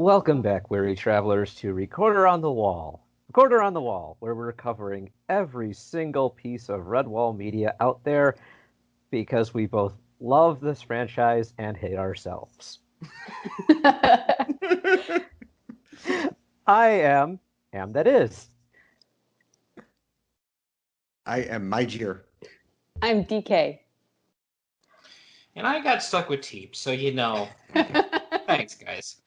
Welcome back, weary travelers, to Recorder on the Wall. Recorder on the Wall, where we're covering every single piece of Redwall media out there because we both love this franchise and hate ourselves. I am that is. I am Mygear. I'm DK. And I got stuck with Teep, so thanks, guys.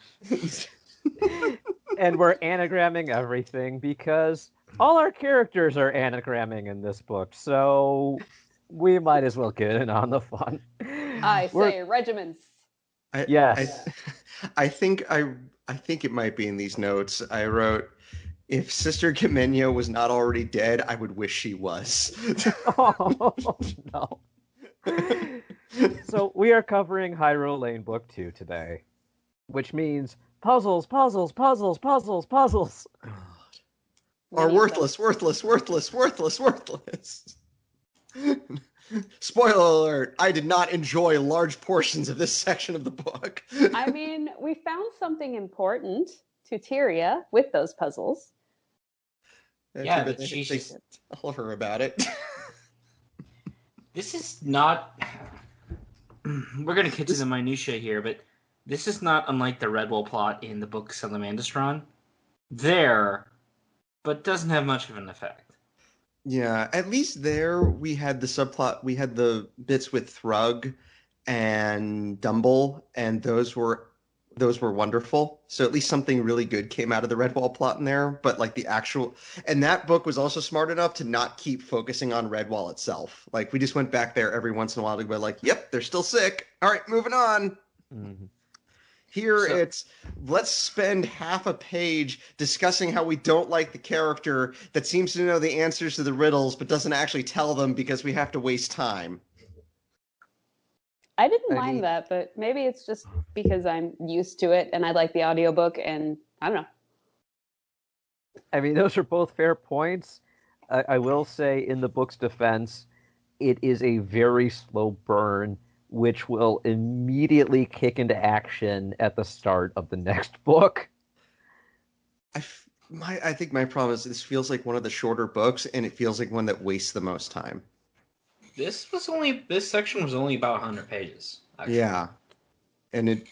And we're anagramming everything because all our characters are anagramming in this book, so we might as well get in on the fun. I say regiments. Yes. I think it might be in these notes. I wrote, if Sister Gimenia was not already dead, I would wish she was. Oh, no. So we are covering Rhulian Book 2 today, which means puzzles. Are worthless. Spoiler alert, I did not enjoy large portions of this section of the book. I mean, we found something important to Tyria with those puzzles. Yeah, but she should tell her about it. This is not... We're going to get to the minutiae here, but this is not unlike the Redwall plot in the book Salamandastron. But doesn't have much of an effect. Yeah, at least there we had the subplot, we had the bits with Thrug and Dumble, and those were wonderful. So at least something really good came out of the Redwall plot in there, but like and that book was also smart enough to not keep focusing on Redwall itself. Like we just went back there every once in a while to be like, yep, they're still sick. All right, moving on. Mm-hmm. Here it's, let's spend half a page discussing how we don't like the character that seems to know the answers to the riddles, but doesn't actually tell them because we have to waste time. I didn't mind that, but maybe it's just because I'm used to it and I like the audiobook and I don't know. I mean, those are both fair points. I will say, in the book's defense, it is a very slow burn, which will immediately kick into action at the start of the next book. I think my problem is this feels like one of the shorter books, and it feels like one that wastes the most time. This section was only about 100 pages. Actually. Yeah. And it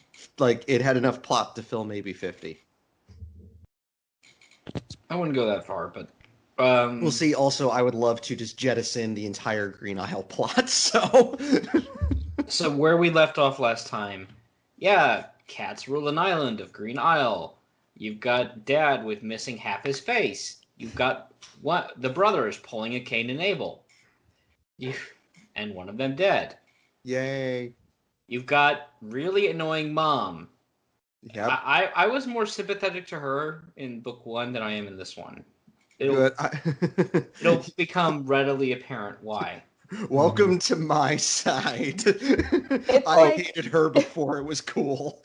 had enough plot to fill maybe 50. I wouldn't go that far, but we'll see. Also, I would love to just jettison the entire Green Isle plot, so So where we left off last time, cats rule an island of Green Isle. You've got Dad with missing half his face. You've got the brothers pulling a Cain and Abel. And one of them dead. Yay. You've got really annoying Mom. Yep. I was more sympathetic to her in book 1 than I am in this one. It'll become readily apparent why. Welcome to my side. Hated her before it was cool.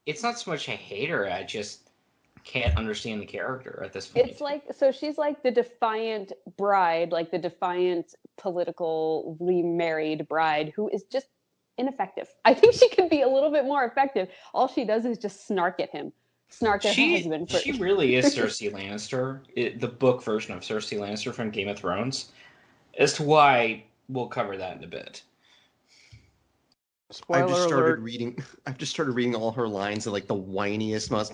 It's not so much I hate her, I just can't understand the character at this point. It's like, so she's like the defiant bride, like the defiant politically married bride who is just ineffective. I think she could be a little bit more effective. All she does is just snark at him. Snark at her husband. She really is Cersei Lannister, the book version of Cersei Lannister from Game of Thrones. As to why, we'll cover that in a bit. Spoiler I've just started reading all her lines in like the whiniest, most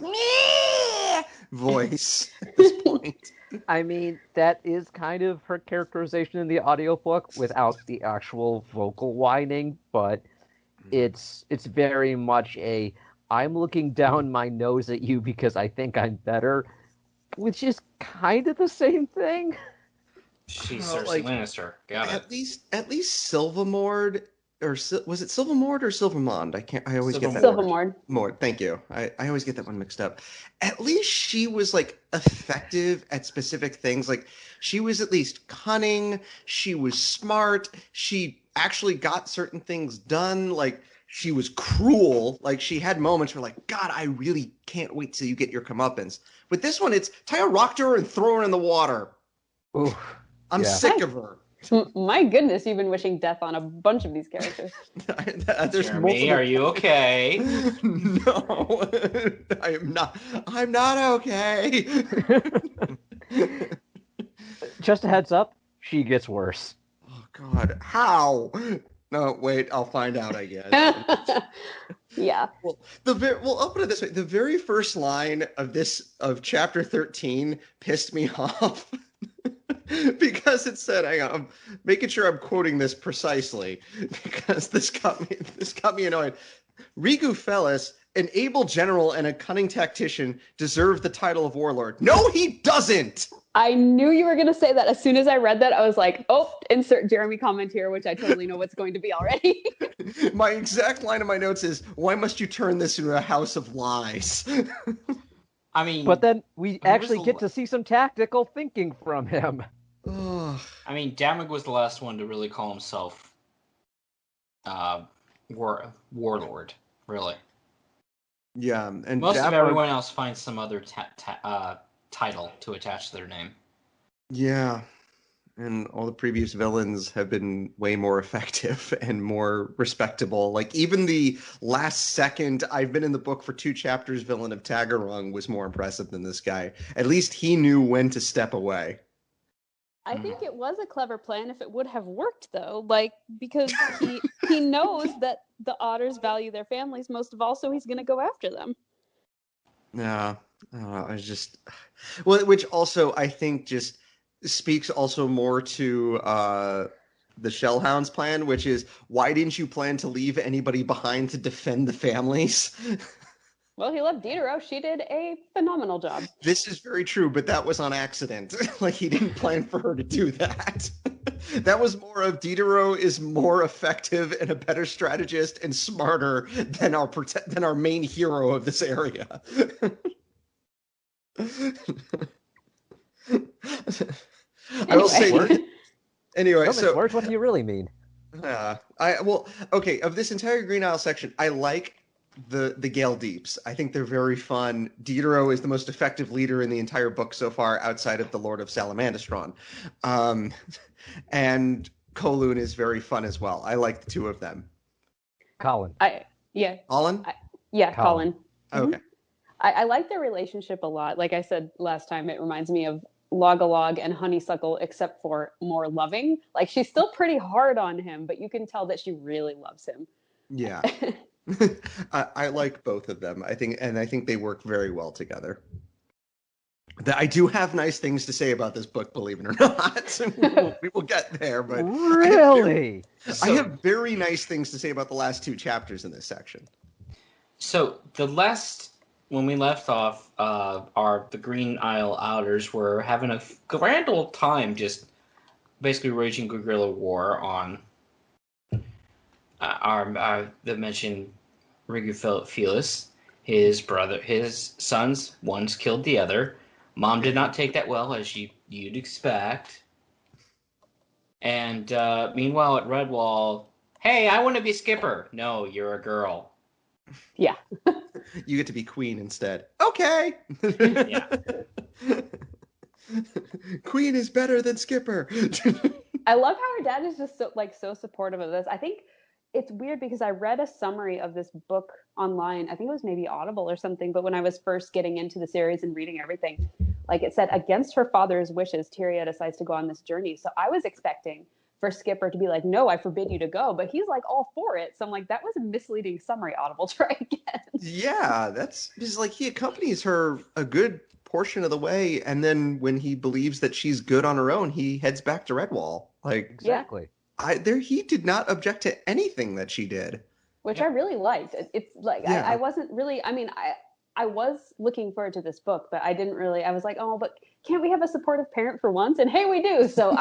voice at this point. I mean, that is kind of her characterization in the audiobook without the actual vocal whining, but it's very much I'm looking down my nose at you because I think I'm better, which is kind of the same thing. She's Cersei Lannister. Got it. At least Silvermord, or was it Silvermord or Silvermond? I always get that. Silvermord. Mord. Thank you. I always get that one mixed up. At least she was like effective at specific things. Like she was at least cunning. She was smart. She actually got certain things done. Like she was cruel. Like she had moments where like, God, I really can't wait till you get your comeuppance. With this one, it's tie a rock to her and throw her in the water. Ooh. I'm sick of her. My goodness, you've been wishing death on a bunch of these characters. There's Jeremy, are you okay? No, I am not. I'm not okay. Just a heads up, she gets worse. Oh God, how? No, wait, I'll find out, I guess. Yeah. Well, I'll put it this way: the very first line of chapter 13 pissed me off because it said, "Hang on, I'm making sure I'm quoting this precisely because this got me annoyed." Rigu Felis, an able general and a cunning tactician, deserved the title of warlord. No, he doesn't. I knew you were going to say that. As soon as I read that, I was like, oh, insert Jeremy comment here, which I totally know what's going to be already. My exact line of my notes is, why must you turn this into a house of lies? I mean, But then we actually get to see some tactical thinking from him. Ugh. I mean, Damig was the last one to really call himself warlord, really. Yeah, and Most of Dapper- everyone else finds some other title to attach to their name. Yeah, and all the previous villains have been way more effective and more respectable. Like, even the last second I've been in the book for 2 chapters villain of Tagarung was more impressive than this guy. At least he knew when to step away. I think it was a clever plan if it would have worked, though, like, because he knows that the otters value their families most of all, so he's going to go after them. Yeah, I was just... Well, which also, I think, just speaks also more to the Shellhound's plan, which is, why didn't you plan to leave anybody behind to defend the families? Well, he left Diderot. She did a phenomenal job. This is very true, but that was on accident. Like, he didn't plan for her to do that. That was more of Diderot is more effective and a better strategist and smarter than our main hero of this area. I will say. Anyway, so words, what do you really mean? Okay. Of this entire Green Isle section, I like the Gale Deeps. I think they're very fun. Diderot is the most effective leader in the entire book so far, outside of the Lord of Salamandastron. And Kowloon is very fun as well. I like the 2 of them. Colin. Colin? Colin. Okay. I like their relationship a lot. Like I said last time, it reminds me of Log-a-Log and Honeysuckle, except for more loving. Like, she's still pretty hard on him, but you can tell that she really loves him. Yeah. I like both of them. I think they work very well together. I do have nice things to say about this book, believe it or not. We will get there, but really, I have very nice things to say about the last 2 chapters in this section. So when we left off, the Green Isle Outers were having a grand old time, just basically waging guerrilla war on the mentioned Rigu Felis. His sons, one's killed the other. Mom did not take that well, as you'd expect. And meanwhile, at Redwall, hey, I want to be skipper. No, you're a girl. Yeah. You get to be queen instead. Okay. Yeah. Queen is better than skipper. I love how her dad is just so supportive of this. I think it's weird because I read a summary of this book online. I think it was maybe Audible or something, but when I was first getting into the series and reading everything, like, it said, against her father's wishes, Tyria decides to go on this journey. So I was expecting for Skipper to be like, no, I forbid you to go, but he's like all for it. So I'm like, that was a misleading summary, Audible. Try again. Yeah, that's just like, he accompanies her a good portion of the way, and then when he believes that she's good on her own, he heads back to Redwall. Like, exactly. He did not object to anything that she did, which I really liked. It's like, yeah. I wasn't really. I mean, I was looking forward to this book, but I didn't really. I was like, oh, but can't we have a supportive parent for once? And hey, we do. So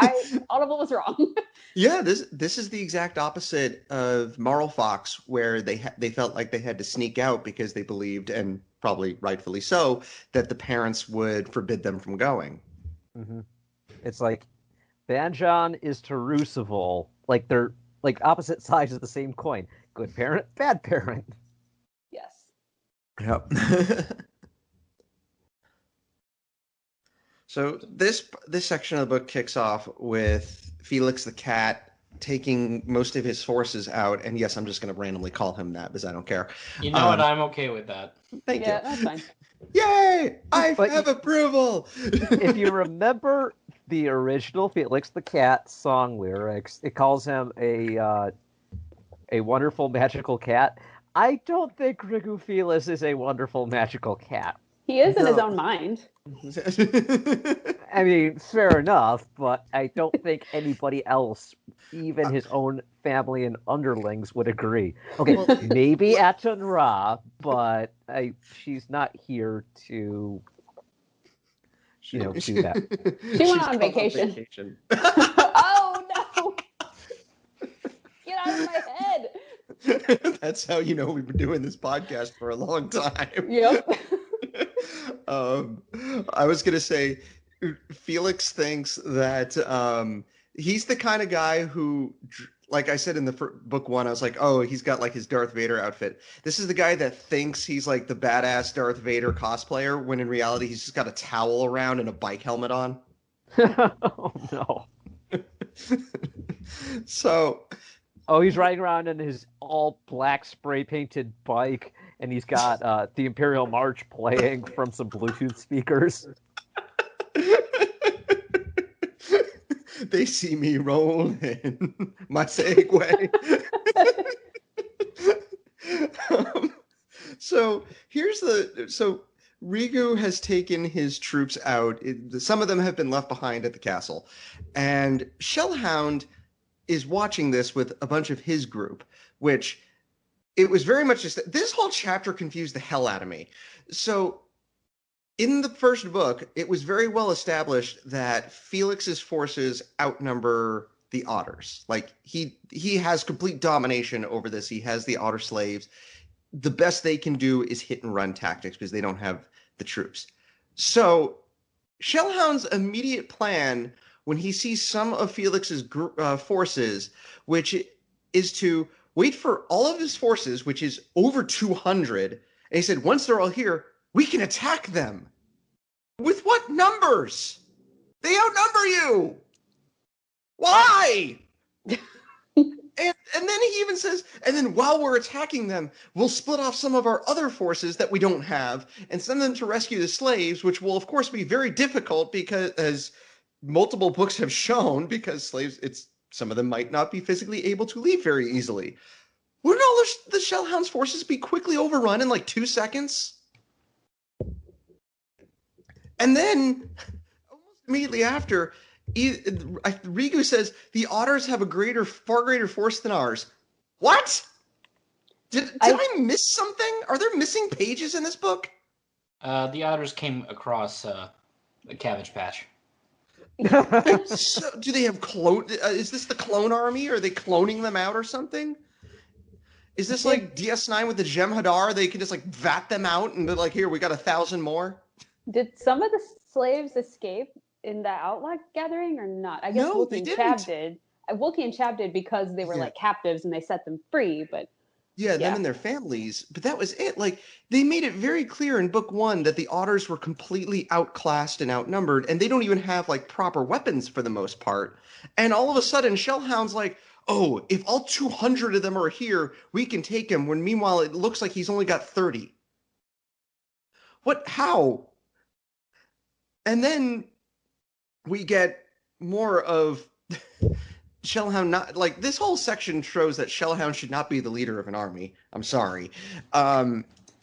Audible was wrong. Yeah, this is the exact opposite of Marl Fox, where they felt like they had to sneak out because they believed, and probably rightfully so, that the parents would forbid them from going. Mm-hmm. It's like Banjon is to Roosevelt, like they're like opposite sides of the same coin. Good parent, bad parent. Yes. Yep. So this section of the book kicks off with Felix the cat taking most of his forces out, and yes, I'm just going to randomly call him that because I don't care. You know what? I'm okay with that. Thank Yeah, you. that's fine. Yay! I But have approval. If you remember the original Felix the Cat song lyrics, it calls him a wonderful magical cat. I don't think Rigu Felis is a wonderful magical cat. He is in his No. own mind. I mean, fair enough, but I don't think anybody else, even his own family and underlings, would agree. Okay, Well, maybe Atun Ra, but she's not here to, do that. She went on vacation. Oh no! Get out of my head! That's how you know we've been doing this podcast for a long time. Yep. I was gonna say, Felix thinks that he's the kind of guy who, like I said in the book one, I was like, oh, he's got like his Darth Vader outfit. This is the guy that thinks he's like the badass Darth Vader cosplayer, when in reality he's just got a towel around and a bike helmet on. Oh no. So. Oh, he's riding around in his all black spray painted bike, and he's got the Imperial March playing from some Bluetooth speakers. They see me rolling my Segway. So Rigu has taken his troops out. Some of them have been left behind at the castle, and Shellhound is watching this with a bunch of his group, which it was very much just this whole chapter confused the hell out of me. So in the first book, it was very well established that Felix's forces outnumber the otters. Like he has complete domination over this. He has the otter slaves. The best they can do is hit and run tactics because they don't have the troops. So Shellhound's immediate plan, when he sees some of Felix's forces, which is to wait for all of his forces, which is over 200, and he said, once they're all here, we can attack them. With what numbers? They outnumber you. Why? And then he even says, and then while we're attacking them, we'll split off some of our other forces that we don't have and send them to rescue the slaves, which will, of course, be very difficult because, as multiple books have shown, because slaves, some of them might not be physically able to leave very easily. Wouldn't all the Shellhound's forces be quickly overrun in like 2 seconds? And then, almost immediately after, Rigu says the otters have a far greater force than ours. What? Did I miss something? Are there missing pages in this book? The otters came across the Cabbage Patch. So, do they have clone? Is this the clone army? Are they cloning them out or something? Is this like DS9 with the Jem'Hadar? They can just like vat them out and be like, here, we got 1,000 more? Did some of the slaves escape in the Outlaw gathering or not? I guess No, Wookie they and didn't. Chab did. Wookie and Chab did because they were like captives and they set them free, but yeah, them and their families. But that was it. Like, they made it very clear in book one that the otters were completely outclassed and outnumbered, and they don't even have like proper weapons for the most part. And all of a sudden, Shellhound's like, oh, if all 200 of them are here, we can take him, when meanwhile it looks like he's only got 30. What? How? And then we get more of Shellhound. Not like, this whole section shows that Shellhound should not be the leader of an army. I'm sorry.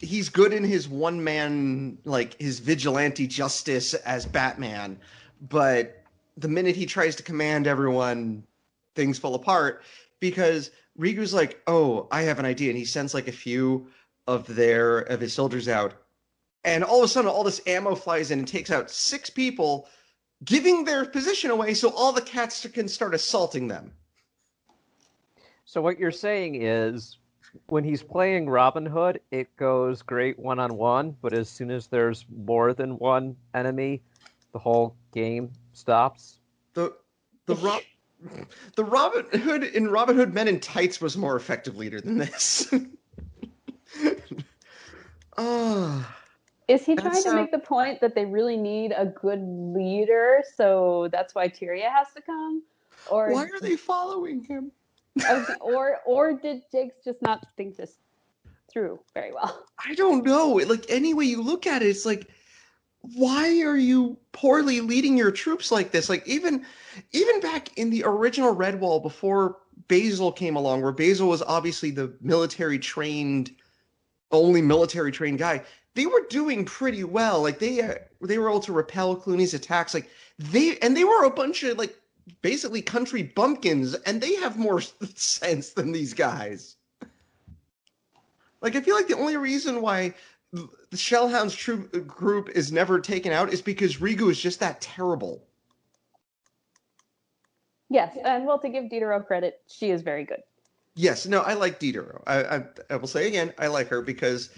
He's good in his one man, like his vigilante justice as Batman, but the minute he tries to command everyone, things fall apart, because Rigu's like, oh, I have an idea, and he sends like a few of his soldiers out. And all of a sudden, all this ammo flies in and takes out 6 people, giving their position away so all the cats can start assaulting them. So what you're saying is, when he's playing Robin Hood, it goes great one-on-one, but as soon as there's more than one enemy, the whole game stops? The Robin Hood in Robin Hood Men in Tights was a more effective leader than this. Is he And trying to make the point that they really need a good leader, so that's why Tyria has to come? Or why are they following him? or did Jakes just not think this through very well? I don't know. Like, any way you look at it, it's like, why are you poorly leading your troops like this? Like, even back in the original Red Wall, before Basil came along, where Basil was obviously the only military trained guy, they were doing pretty well. Like, they were able to repel Clooney's attacks. Like, they were a bunch of, like, basically country bumpkins, and they have more sense than these guys. Like, I feel like the only reason why the Shellhound's troop group is never taken out is because Rigu is just that terrible. Yes, and well, to give Diderot credit, she is very good. Yes, no, I like Diderot. I will say again, I like her because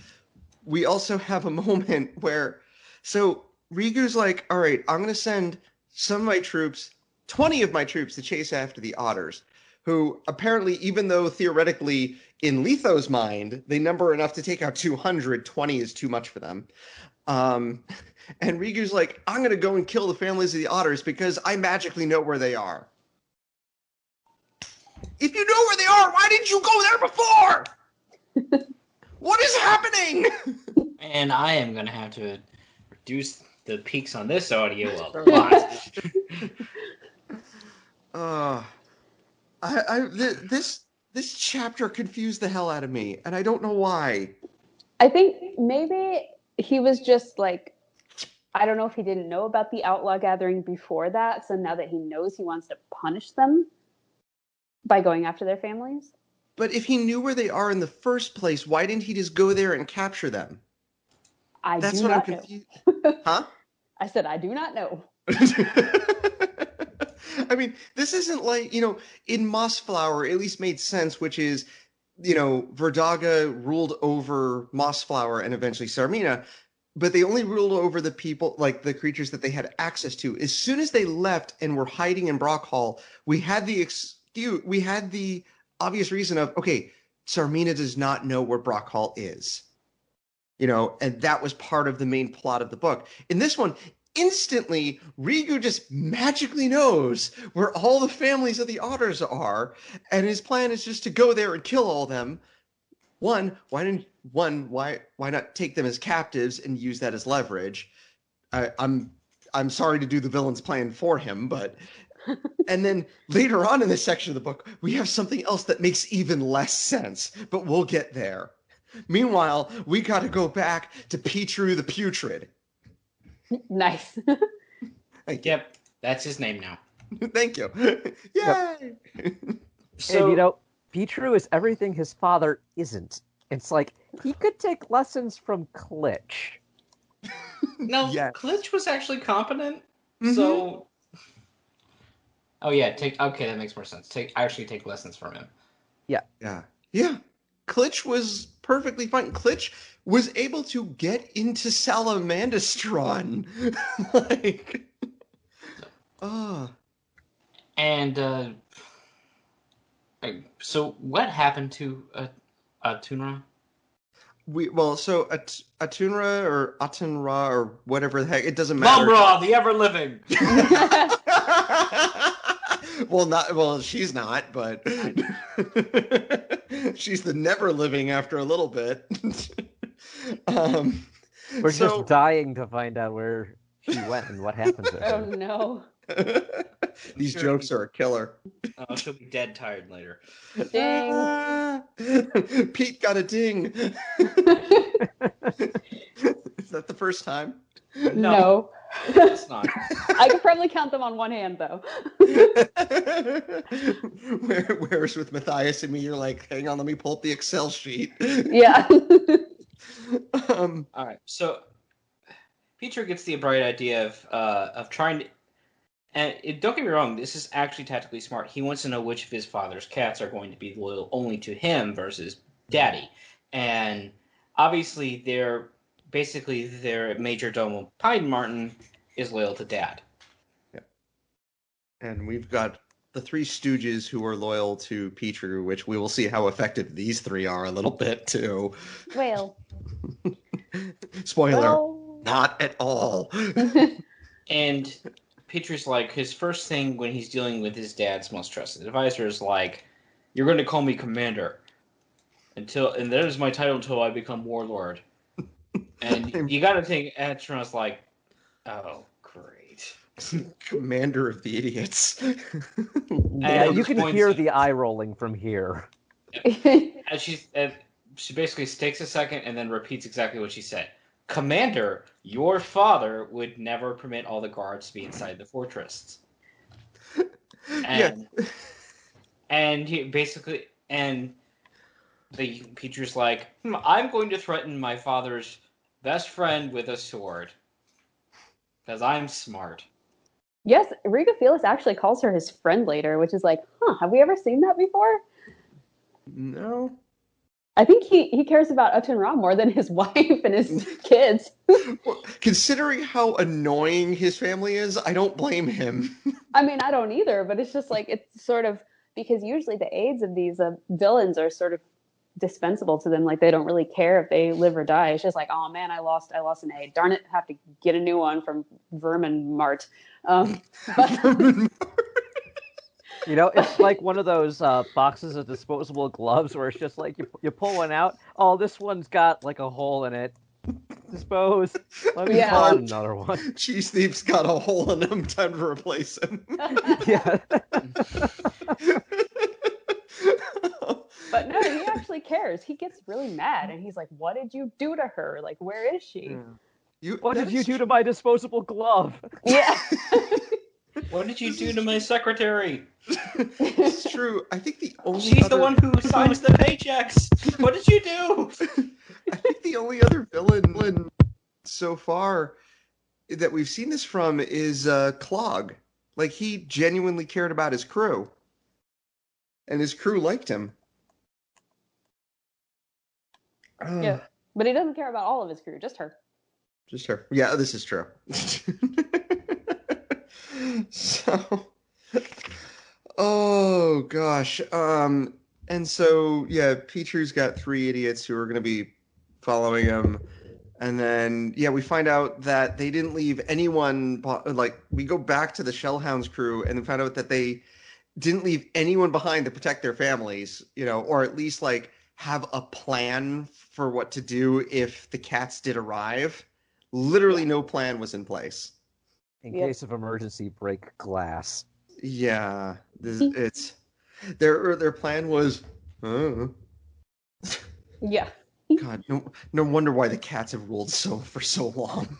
we also have a moment where, so Rigu's like, all right, I'm going to send some of my troops, 20 of my troops, to chase after the otters, who apparently, even though theoretically in Letho's mind, they number enough to take out 200, 20 is too much for them. And Rigu's like, I'm going to go and kill the families of the otters because I magically know where they are. If you know where they are, why didn't you go there before? What is happening? And I am going to have to reduce the peaks on this audio a lot. This chapter confused the hell out of me, and I don't know why. I think maybe he was just like, I don't know if he didn't know about the outlaw gathering before that, so now that he knows, he wants to punish them by going after their families. But if he knew where they are in the first place, why didn't he just go there and capture them? That's what I'm confused. Huh? I said, I do not know. I mean, this isn't like, in Mossflower, at least made sense, which is, Verdaga ruled over Mossflower and eventually Sarmina, but they only ruled over the people, like the creatures that they had access to. As soon as they left and were hiding in Brock Hall, we had the obvious reason of, okay, Sarmina does not know where Brock Hall is. And that was part of the main plot of the book. In this one, instantly, Rigu just magically knows where all the families of the otters are, and his plan is just to go there and kill all of them. Why not take them as captives and use that as leverage? I'm sorry to do the villain's plan for him, but... And then later on in this section of the book, we have something else that makes even less sense, but we'll get there. Meanwhile, we got to go back to Petru the Putrid. Nice. Yep, that's his name now. Thank you. Yay! So, and Petru is everything his father isn't. It's like, he could take lessons from Klitsch. No, yes. Klitsch was actually competent, so... Oh yeah, okay, that makes more sense. Actually take lessons from him. Yeah. Klitsch was perfectly fine. Klitsch was able to get into Salamandastron. And so what happened to Atunra? Atunra or Atunra or whatever the heck, it doesn't matter. Mumra, the ever-living. Well, she's not, but she's the never living after a little bit. We're just dying to find out where she went and what happened to her. Oh no. These jokes are a killer. Oh, she'll be dead tired later. Ding. Pete got a ding. Is that the first time? No. It's not. I could probably count them on one hand, though. Whereas with Matthias and me, you're like, hang on, let me pull up the Excel sheet. Yeah. All right. So Peter gets the bright idea of trying to, and don't get me wrong, this is actually tactically smart. He wants to know which of his father's cats are going to be loyal only to him versus Daddy, and obviously their major domo Pine Martin is loyal to Dad. Yeah. And we've got the three stooges who are loyal to Petru, which we will see how effective these three are a little bit too. Well. Spoiler. Well, Not at all. And Peter's like, his first thing when he's dealing with his dad's most trusted advisor is like, "You're going to call me Commander and that is my title until I become Warlord." And you got to think, Astronauts like, "Oh, great." Commander of the idiots. Yeah, And you can hear the eye rolling from here. And she basically takes a second and then repeats exactly what she said. "Commander, your father would never permit all the guards to be inside the fortress." And Yeah. and he basically the Peter's like, "I'm going to threaten my father's best friend with a sword because I'm smart." Yes, Riga Felix actually calls her his friend later, which is like, have we ever seen that before? No. I think he cares about Utun Ra more than his wife and his kids. Well, considering how annoying his family is, I don't blame him. I mean, I don't either, but it's just like, it's sort of, because usually the aides of these villains are sort of dispensable to them. Like, they don't really care if they live or die. It's just like, oh man, I lost an aide. Darn it, have to get a new one from Vermin Mart. But You know, it's like one of those boxes of disposable gloves where it's just like you pull one out. Oh, this one's got like a hole in it. Dispose. Let me pull out another one. Cheese Thief's got a hole in him. Time to replace him. Yeah. But no, he actually cares. He gets really mad and he's like, what did you do to her? Like, where is she? What did you do to my disposable glove? Yeah. What did you do to my secretary? It's true. I think the only She's the one who signs the paychecks. What did you do? I think the only other villain so far that we've seen this from is Clog. Like, he genuinely cared about his crew. And his crew liked him. Yeah. But he doesn't care about all of his crew, just her. Just her. Yeah, this is true. So, oh gosh. And so, yeah, Petru's got 3 idiots who are going to be following him. And then, yeah, we find out that they didn't leave anyone, like, we go back to the Shellhounds crew and then find out that they didn't leave anyone behind to protect their families, you know, or at least, like, have a plan for what to do if the cats did arrive. Literally no plan was in place. In case of emergency, break glass. Yeah, it's their plan was. Yeah. God, no wonder why the cats have ruled for so long.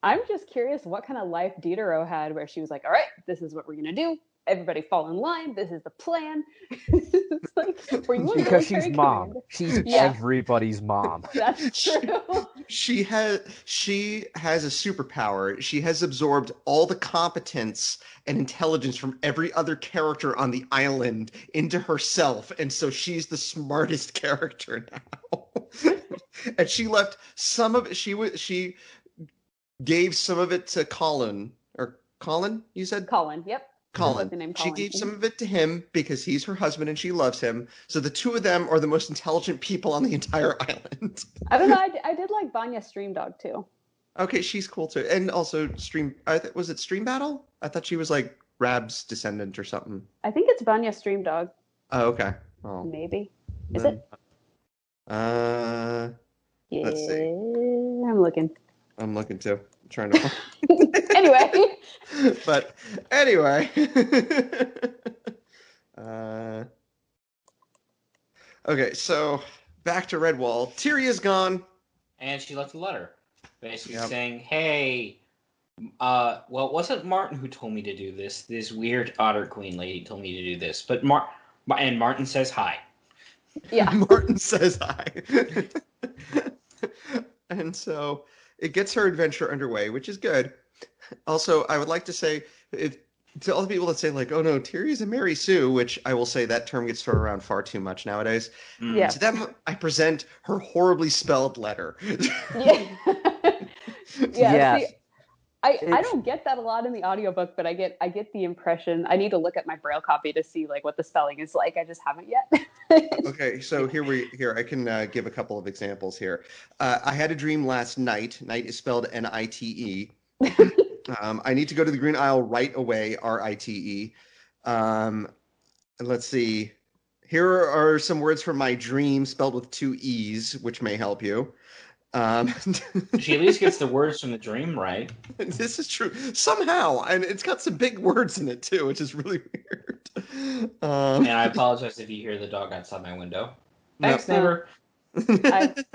I'm just curious what kind of life Diderot had, where she was like, "All right, this is what we're gonna do. Everybody fall in line. This is the plan." It's like, were you because she's mom. She's everybody's mom. That's true. She has a superpower. She has absorbed all the competence and intelligence from every other character on the island into herself, and so she's the smartest character now. And she left some of it. She gave some of it to Colin. You said Colin. Yep. Colin. She gave some of it to him because he's her husband and she loves him. So the two of them are the most intelligent people on the entire island. I don't know. I did like Vanya Stream Dog too. Okay, she's cool too. And also was it Stream Battle? I thought she was like Rab's descendant or something. I think it's Vanya Stream Dog. Oh, okay. Well, maybe. Is it? Let's see. I'm looking. I'm looking too. I'm trying to Anyway. But anyway. Okay, so back to Redwall. Tyria's gone. And she left a letter. Basically saying, hey, well, it wasn't Martin who told me to do this. This weird Otter Queen lady told me to do this. But and Martin says hi. Yeah. Martin says hi. And so it gets her adventure underway, which is good. Also, I would like to say, to all the people that say, like, oh no, Tyria's a Mary Sue, which I will say that term gets thrown around far too much nowadays. Yeah. To them, I present her horribly spelled letter. Yeah. Yes. I don't get that a lot in the audiobook, but I get the impression. I need to look at my braille copy to see like what the spelling is like. I just haven't yet. Okay, so here I can give a couple of examples here. I had a dream last night. Night is spelled Nite. I need to go to the Green Isle right away. Rite. Let's see. Here are some words from my dream spelled with 2 E's, which may help you. She at least gets the words from the dream right. This is true somehow, and it's got some big words in it too, which is really weird. And I apologize if you hear the dog outside my window. Thanks, No. neighbor.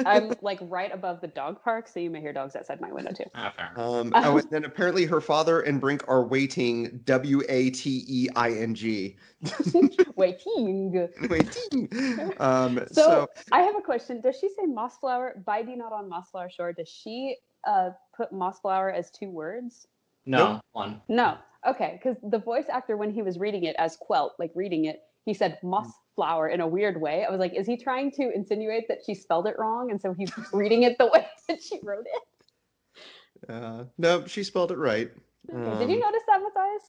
I'm like right above the dog park, so you may hear dogs outside my window too. Fair. And then apparently her father and Brink are waiting. Wateing. Waiting. Waiting. So I have a question. Does she say Mossflower? Bide not on Mossflower Shore. Does she put Mossflower as 2 words? No, Nope. one. No. Okay, because the voice actor, when he was reading it as Quelt, like reading it, he said Mossflower in a weird way. I was like, is he trying to insinuate that she spelled it wrong, and so he's reading it the way that she wrote it? No, she spelled it right. Okay. Did you notice that, Matthias?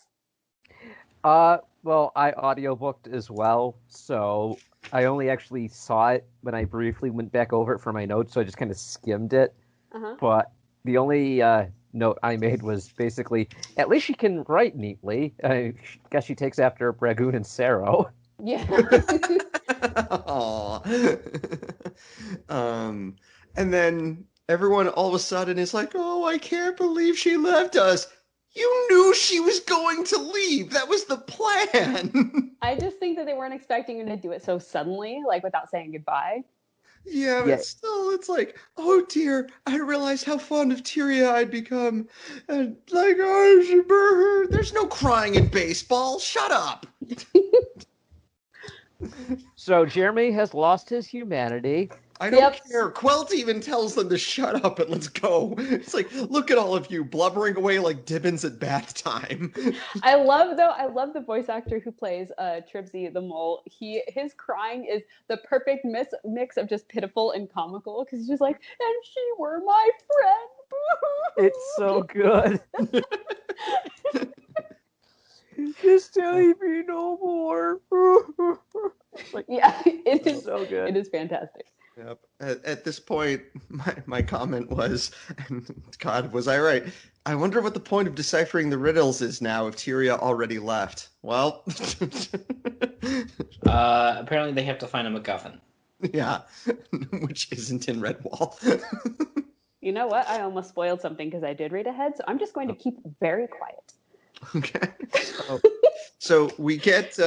Well, I audiobooked as well, so I only actually saw it when I briefly went back over it for my notes, so I just kind of skimmed it. Uh-huh. But the only note I made was basically, at least she can write neatly. I guess she takes after Bragoon and Saro. Yeah. And then everyone all of a sudden is like, "Oh, I can't believe she left us." You knew she was going to leave. That was the plan. I just think that they weren't expecting her to do it so suddenly, like without saying goodbye. Yeah, but still, it's like, oh dear, I realized how fond of Tyria I'd become. And like, oh, there's no crying in baseball. Shut up. So Jeremy has lost his humanity. I don't care. Quelt even tells them to shut up and let's go. It's like, look at all of you blubbering away like Dibbins at bath time. I love the voice actor who plays Tribsy the mole. His crying is the perfect mix of just pitiful and comical, because he's just like, and she were my friend. It's so good. Just tell me no more. Like, yeah, it is so good. It is fantastic. Yep. At this point, my comment was, and God, was I right? I wonder what the point of deciphering the riddles is now if Tyria already left. Well, apparently they have to find a MacGuffin. Yeah, which isn't in Redwall. You know what? I almost spoiled something because I did read ahead, so I'm just going to keep very quiet. Okay. So we get,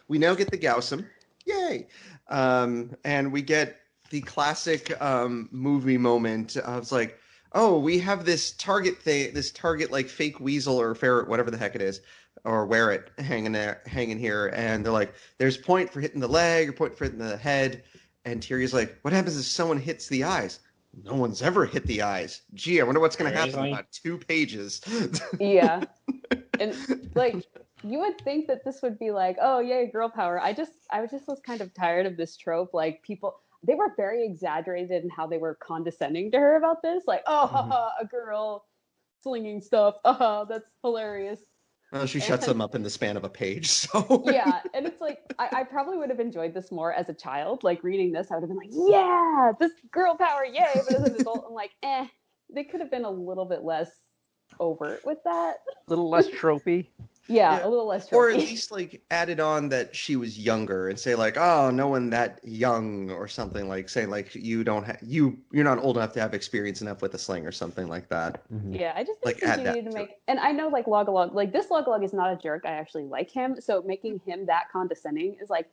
we now get the Gaussum. Yay! And we get the classic movie moment of like, oh, we have this target like fake weasel or ferret, whatever the heck it is, or wear it hanging here, and they're like, there's point for hitting the leg or point for hitting the head, and Tyrion's like, what happens if someone hits the eyes? No one's ever hit the eyes. Gee, I wonder what's going to happen in about 2 pages. Yeah, and like, you would think that this would be like, oh yay, girl power. I just was kind of tired of this trope. Like, they were very exaggerated in how they were condescending to her about this. Like, oh, haha, a girl slinging stuff. That's hilarious. Well, she shuts them up in the span of a page. So yeah, and it's like, I probably would have enjoyed this more as a child. Like, reading this, I would have been like, yeah, this girl power, yay. But as an adult, I'm like, they could have been a little bit less overt with that. A little less tropey. Yeah, a little less tropey. Or at least like added on that she was younger and say like, oh, no one that young or something, like saying like you're not old enough to have experience enough with a sling or something like that. Mm-hmm. Yeah, I just think like you need to make, and I know like Log-a-Log, like this Log-a-Log is not a jerk. I actually like him, so making him that condescending is like,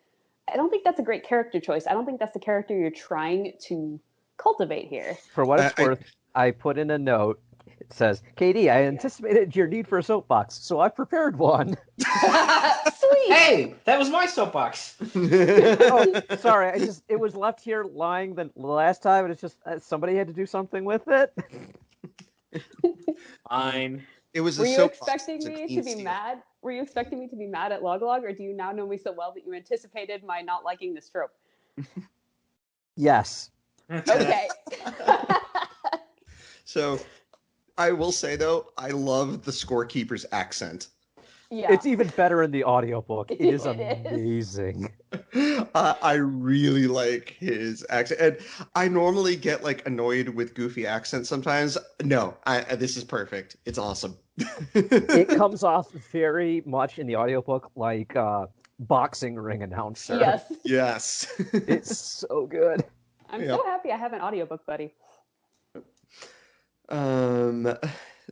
I don't think that's a great character choice. I don't think that's the character you're trying to cultivate here. For what it's worth, I put in a note. It says, KD, I anticipated your need for a soapbox, so I prepared one. Sweet. Hey, that was my soapbox. Oh, sorry. It was left here lying the last time, and it's just somebody had to do something with it. Fine. It was. Were you expecting me to be mad? Were you expecting me to be mad at Log-a-Log, or do you now know me so well that you anticipated my not liking this trope? Yes. Okay. So I will say, though, I love the scorekeeper's accent. Yeah. It's even better in the audiobook. It is It is. amazing. I really like his accent. And I normally get like annoyed with goofy accents sometimes. No, this is perfect. It's awesome. It comes off very much in the audiobook like boxing ring announcer. Yes. Yes. It's so good. I'm Yep. so happy I have an audiobook buddy.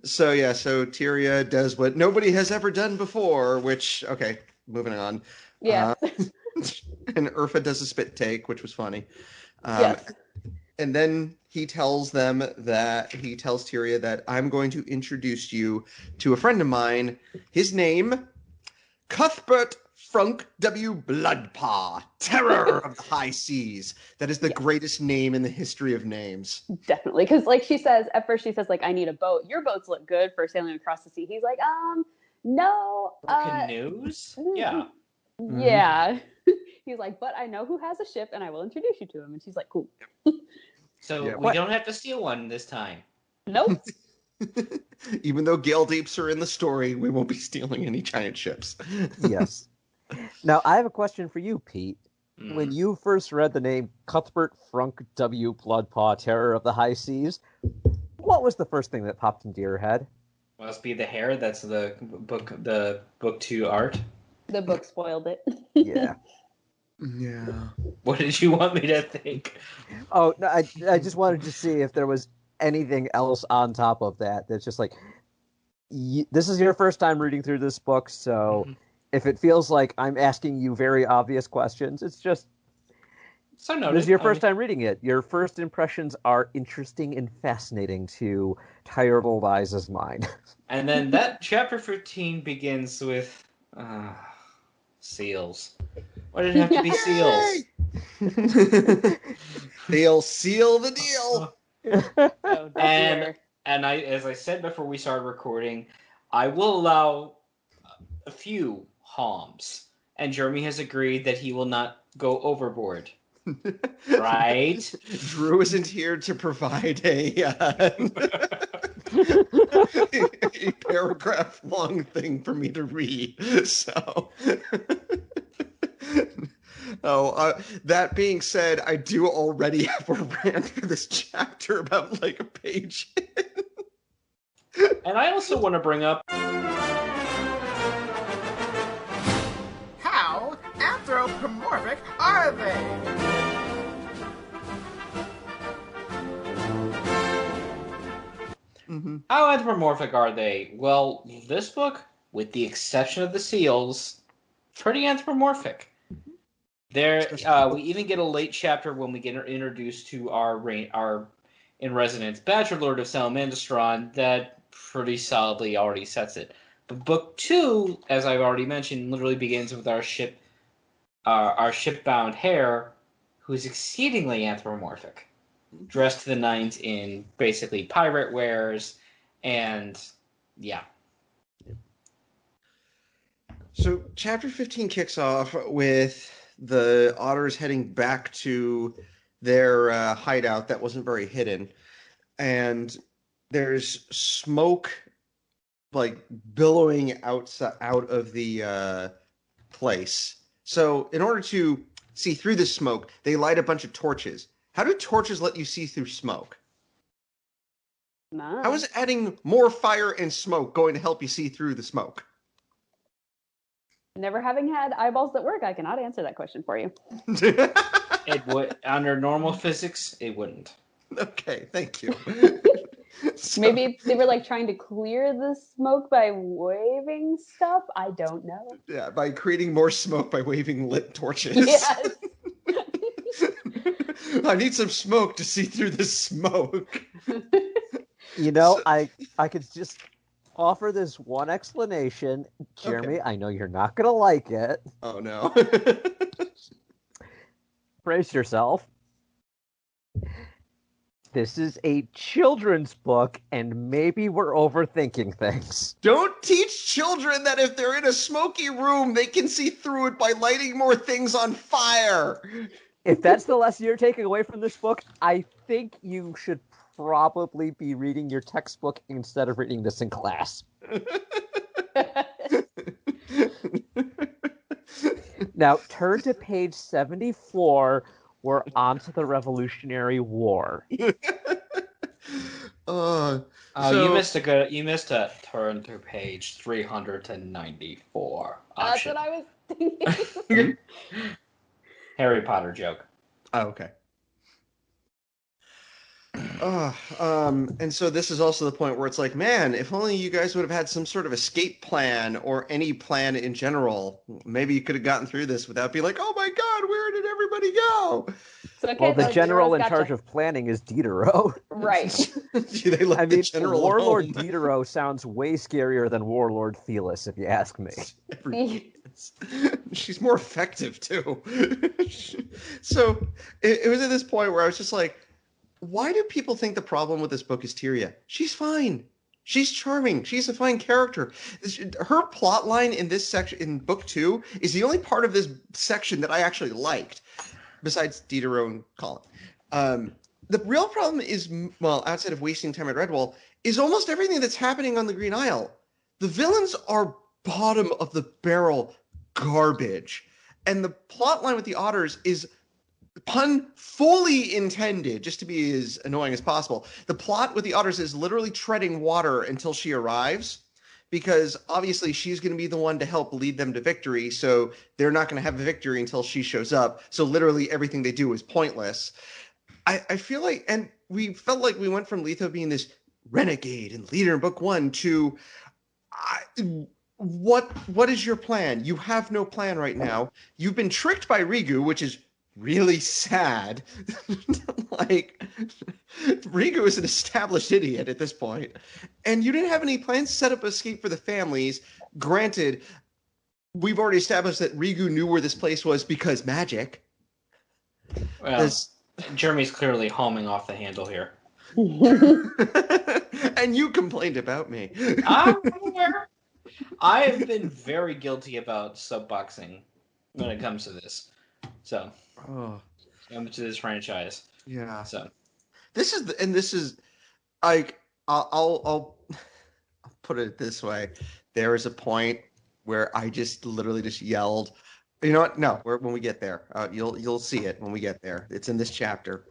So Tyria does what nobody has ever done before, which, okay, moving on. Yes. And Urfa does a spit take, which was funny. Yes. And then he tells Tyria that I'm going to introduce you to a friend of mine. His name, Cuthbert Frunk W. Bloodpaw, Terror of the High Seas. That is the greatest name in the history of names. Definitely. Because like she says, at first she says, like, I need a boat. Your boats look good for sailing across the sea. He's like, no. Canoes? Yeah. Yeah. He's like, but I know who has a ship and I will introduce you to him. And she's like, cool. So Yeah, we don't have to steal one this time. Nope. Even though Gale Deeps are in the story, we won't be stealing any giant ships. Yes. Now, I have a question for you, Pete. When you first read the name Cuthbert Frunk W. Bloodpaw, Terror of the High Seas, what was the first thing that popped into your head? Must be the hair. That's the book 2 art. The book spoiled it. Yeah. Yeah. What did you want me to think? Oh, no, I just wanted to see if there was anything else on top of that. That's just like, this is your first time reading through this book, so if it feels like I'm asking you very obvious questions, it's just, So noted. this is your first time reading it. Your first impressions are interesting and fascinating to tired old eyes' mind. And then that chapter 15 begins with seals. Why did it have to be seals? They'll seal the deal. Oh, And as I said before we started recording, I will allow a few harms, and Jeremy has agreed that he will not go overboard. Right? Drew isn't here to provide a paragraph-long thing for me to read. So, that being said, I do already have a rant for this chapter about like a page in. And I also want to bring up How anthropomorphic are they? how anthropomorphic are they? Well, this book, with the exception of the seals, pretty anthropomorphic. There, we even get a late chapter when we get introduced to our in residence Badger Lord of Salamandastron that pretty solidly already sets it. But book 2, as I've already mentioned, literally begins with our shipbound hare, who's exceedingly anthropomorphic, dressed to the nines in basically pirate wares, and yeah. So chapter 15 kicks off with the otters heading back to their hideout that wasn't very hidden. And there's smoke like billowing out of the place. So in order to see through the smoke, they light a bunch of torches. How do torches let you see through smoke? Nice. How is adding more fire and smoke going to help you see through the smoke? Never having had eyeballs that work, I cannot answer that question for you. It would, under normal physics, it wouldn't. Okay, thank you. So- Maybe they were like trying to clear the smoke by waving stuff. I don't know. Yeah, by creating more smoke by waving lit torches. Yes. I need some smoke to see through this smoke. You know, I could just offer this one explanation. Jeremy, Okay. I know you're not going to like it. Oh, no. Brace yourself. This is a children's book, and maybe we're overthinking things. Don't teach children that if they're in a smoky room, they can see through it by lighting more things on fire. If that's the lesson you're taking away from this book, I think you should probably be reading your textbook instead of reading this in class. Now, turn to page 74. We're on to the Revolutionary War. Oh, you missed a turn to page 394 That's option. what I was thinking. Harry Potter joke. Oh, okay. And so this is also the point where it's like, man, if only you guys would have had some sort of escape plan or any plan in general, maybe you could have gotten through this without being like, oh my God, where did everybody go? It's okay, Well, the though, general Diderot's in charge gotcha. of planning is Diderot. Right. They left I the mean, general Warlord at home. Diderot sounds way scarier than Warlord Thelis, if you ask me. Everybody is. She's more effective too. So it was at this point where I was just like, why do people think the problem with this book is Tyria? She's fine. She's charming. She's a fine character. Her plot line in this section, in book 2, is the only part of this section that I actually liked, besides Diderot and Colin. The real problem is, well, outside of wasting time at Redwall, is almost everything that's happening on the Green Isle. The villains are bottom of the barrel garbage. And the plot line with the otters is, pun fully intended, just to be as annoying as possible. The plot with the otters is literally treading water until she arrives, because obviously she's going to be the one to help lead them to victory, so they're not going to have a victory until she shows up. So literally everything they do is pointless. I feel like, and we felt like we went from Letho being this renegade and leader in book 1 to what is your plan? You have no plan right now. You've been tricked by Rigu, which is really sad. Like, Rigu is an established idiot at this point. And you didn't have any plans to set up escape for the families. Granted, we've already established that Rigu knew where this place was because magic. Well, Jeremy's clearly homing off the handle here. And you complained about me. I'm aware. I have been very guilty about subboxing when it comes to this. So, to this franchise. Yeah. So, this is like, I'll put it this way. There is a point where I just literally just yelled, you know what? No, when we get there, you'll see it when we get there. It's in this chapter.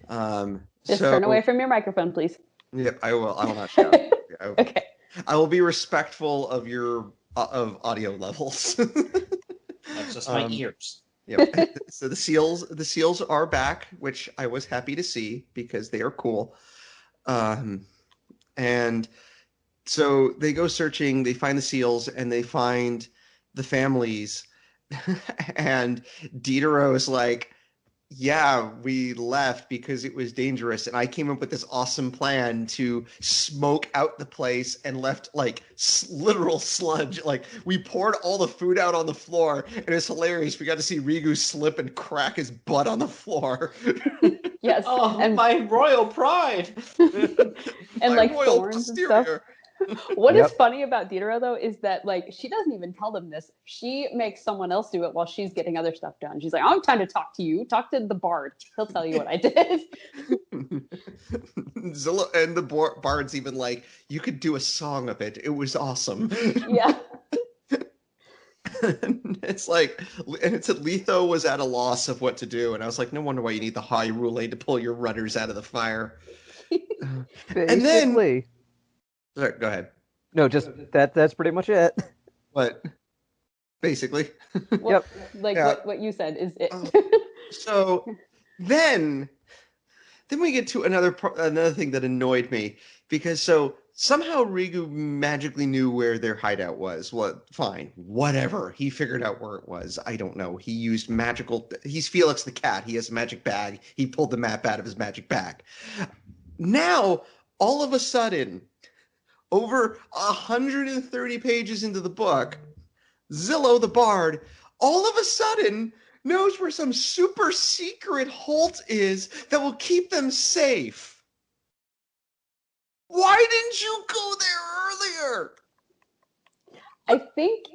Just turn away from your microphone, please. Yep, I will. I will not shout. Okay. I will be respectful of your audio levels. that's just my ears. Yep. So the seals are back, which I was happy to see because they are cool. And so they go searching, they find the seals, and they find the families. And Diderot is like, yeah, we left because it was dangerous, and I came up with this awesome plan to smoke out the place and left like literal sludge. Like, we poured all the food out on the floor, and it's hilarious. We got to see Rigu slip and crack his butt on the floor. Yes. Oh, and my royal pride. and My like royal thorns and posterior. stuff. What is funny about Diderot, though, is that like she doesn't even tell them this. She makes someone else do it while she's getting other stuff done. She's like, I don't have time to talk to you. Talk to the bard. He'll tell you what I did. Zilla and the bard's even like, you could do a song of it. It was awesome. Yeah. And it's like, and it's Letho was at a loss of what to do, and I was like, no wonder why you need the high Rhulian to pull your rudders out of the fire. And then, sorry, go ahead. No, just that's pretty much it. What? Basically. Well, like Yeah. what you said is it. So then we get to another thing that annoyed me, because so somehow Rigu magically knew where their hideout was. Well, fine, whatever. He figured out where it was. I don't know. He used magical. He's Felix the cat. He has a magic bag. He pulled the map out of his magic bag. Now, all of a sudden, over 130 pages into the book, Zillow the Bard, all of a sudden knows where some super secret Holt is that will keep them safe. Why didn't you go there earlier? I think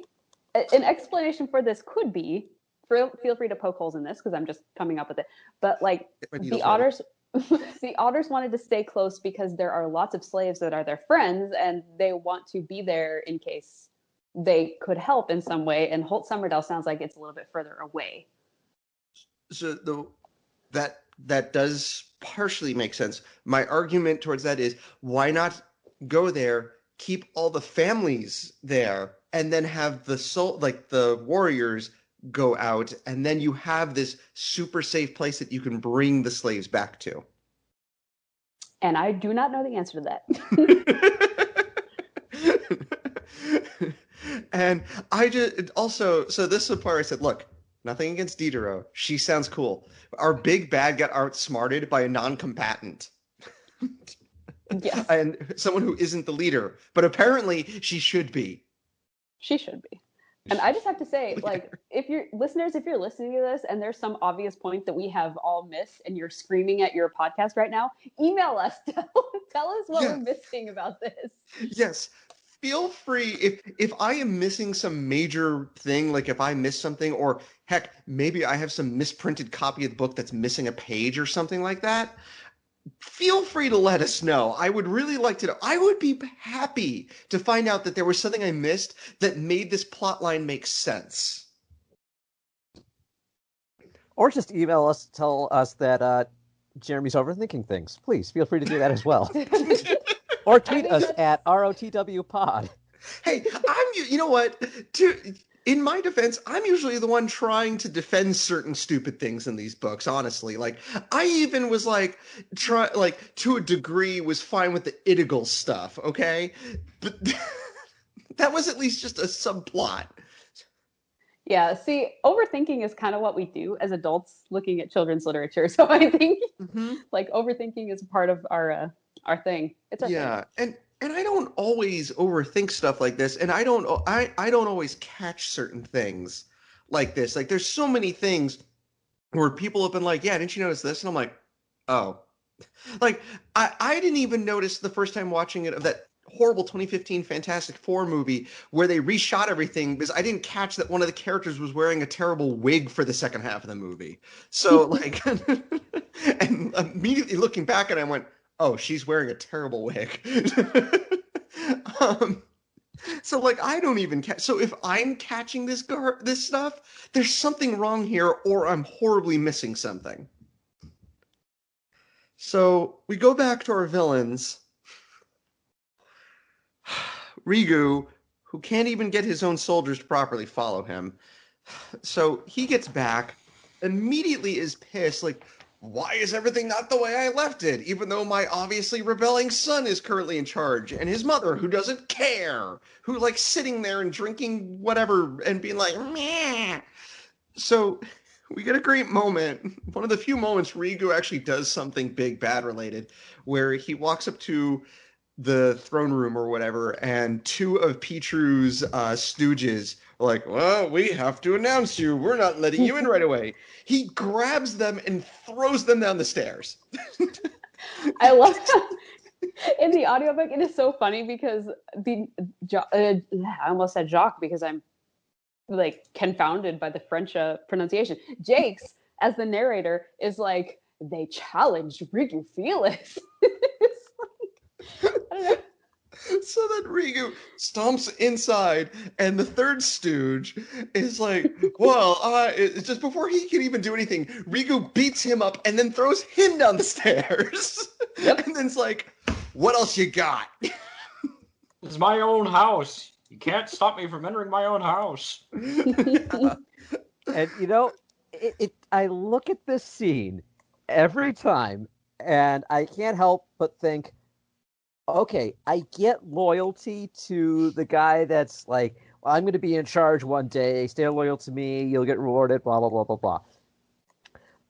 an explanation for this could be, feel free to poke holes in this because I'm just coming up with it, but like the otters The otters wanted to stay close because there are lots of slaves that are their friends, and they want to be there in case they could help in some way. And Holt Sommerdale sounds like it's a little bit further away. So that does partially make sense. My argument towards that is, why not go there, keep all the families there, and then have the warriors go out, and then you have this super safe place that you can bring the slaves back to. And I do not know the answer to that. And I just also, so this is the part I said, look, nothing against Diderot. She sounds cool. Our big bad got outsmarted by a non-combatant. Yes. And someone who isn't the leader. But apparently she should be. She should be. And I just have to say, like, if you're listening to this and there's some obvious point that we have all missed and you're screaming at your podcast right now, email us. Tell us what we're missing about this. Yes. Feel free, if I am missing some major thing, like if I miss something, or heck, maybe I have some misprinted copy of the book that's missing a page or something like that, feel free to let us know. I would really like to know. I would be happy to find out that there was something I missed that made this plot line make sense. Or just email us to tell us that Jeremy's overthinking things. Please feel free to do that as well. Or tweet us at ROTWpod. Hey, you know what? In my defense, I'm usually the one trying to defend certain stupid things in these books, honestly. Like, I even was to a degree, was fine with the Idigal stuff, okay? But that was at least just a subplot. Yeah, see, overthinking is kind of what we do as adults looking at children's literature. So I think like overthinking is a part of our thing. It's our thing. And I don't always overthink stuff like this, and I don't always catch certain things like this. Like, there's so many things where people have been like, "Yeah, didn't you notice this?" And I'm like, "Oh." Like, I didn't even notice the first time watching it of that horrible 2015 Fantastic Four movie where they reshot everything, because I didn't catch that one of the characters was wearing a terrible wig for the second half of the movie. So like, and immediately looking back at it, I went, "Oh, she's wearing a terrible wig." So like, I don't even catch. So if I'm catching this stuff, there's something wrong here, or I'm horribly missing something. So we go back to our villains. Rigu, who can't even get his own soldiers to properly follow him. So he gets back, immediately is pissed, like, why is everything not the way I left it? Even though my obviously rebelling son is currently in charge, and his mother, who doesn't care, who likes sitting there and drinking whatever and being like, meh. So we get a great moment. One of the few moments Rigu actually does something big bad related, where he walks up to the throne room or whatever, and two of Petru's stooges are like, "Well, we have to announce you. We're not letting you in right away." He grabs them and throws them down the stairs. I love that. In the audiobook, it is so funny because I almost said Jacques because I'm like confounded by the French pronunciation. Jakes, as the narrator, is like, they challenged Rigu Felix. I don't know. So then Rigu stomps inside, and the third stooge is like, well, it's just before he can even do anything, Rigu beats him up and then throws him down the stairs. Yep. And then's like, what else you got? It's my own house. You can't stop me from entering my own house. And, you know, I look at this scene every time, and I can't help but think, okay, I get loyalty to the guy that's like, well, I'm going to be in charge one day, stay loyal to me, you'll get rewarded, blah, blah, blah, blah, blah.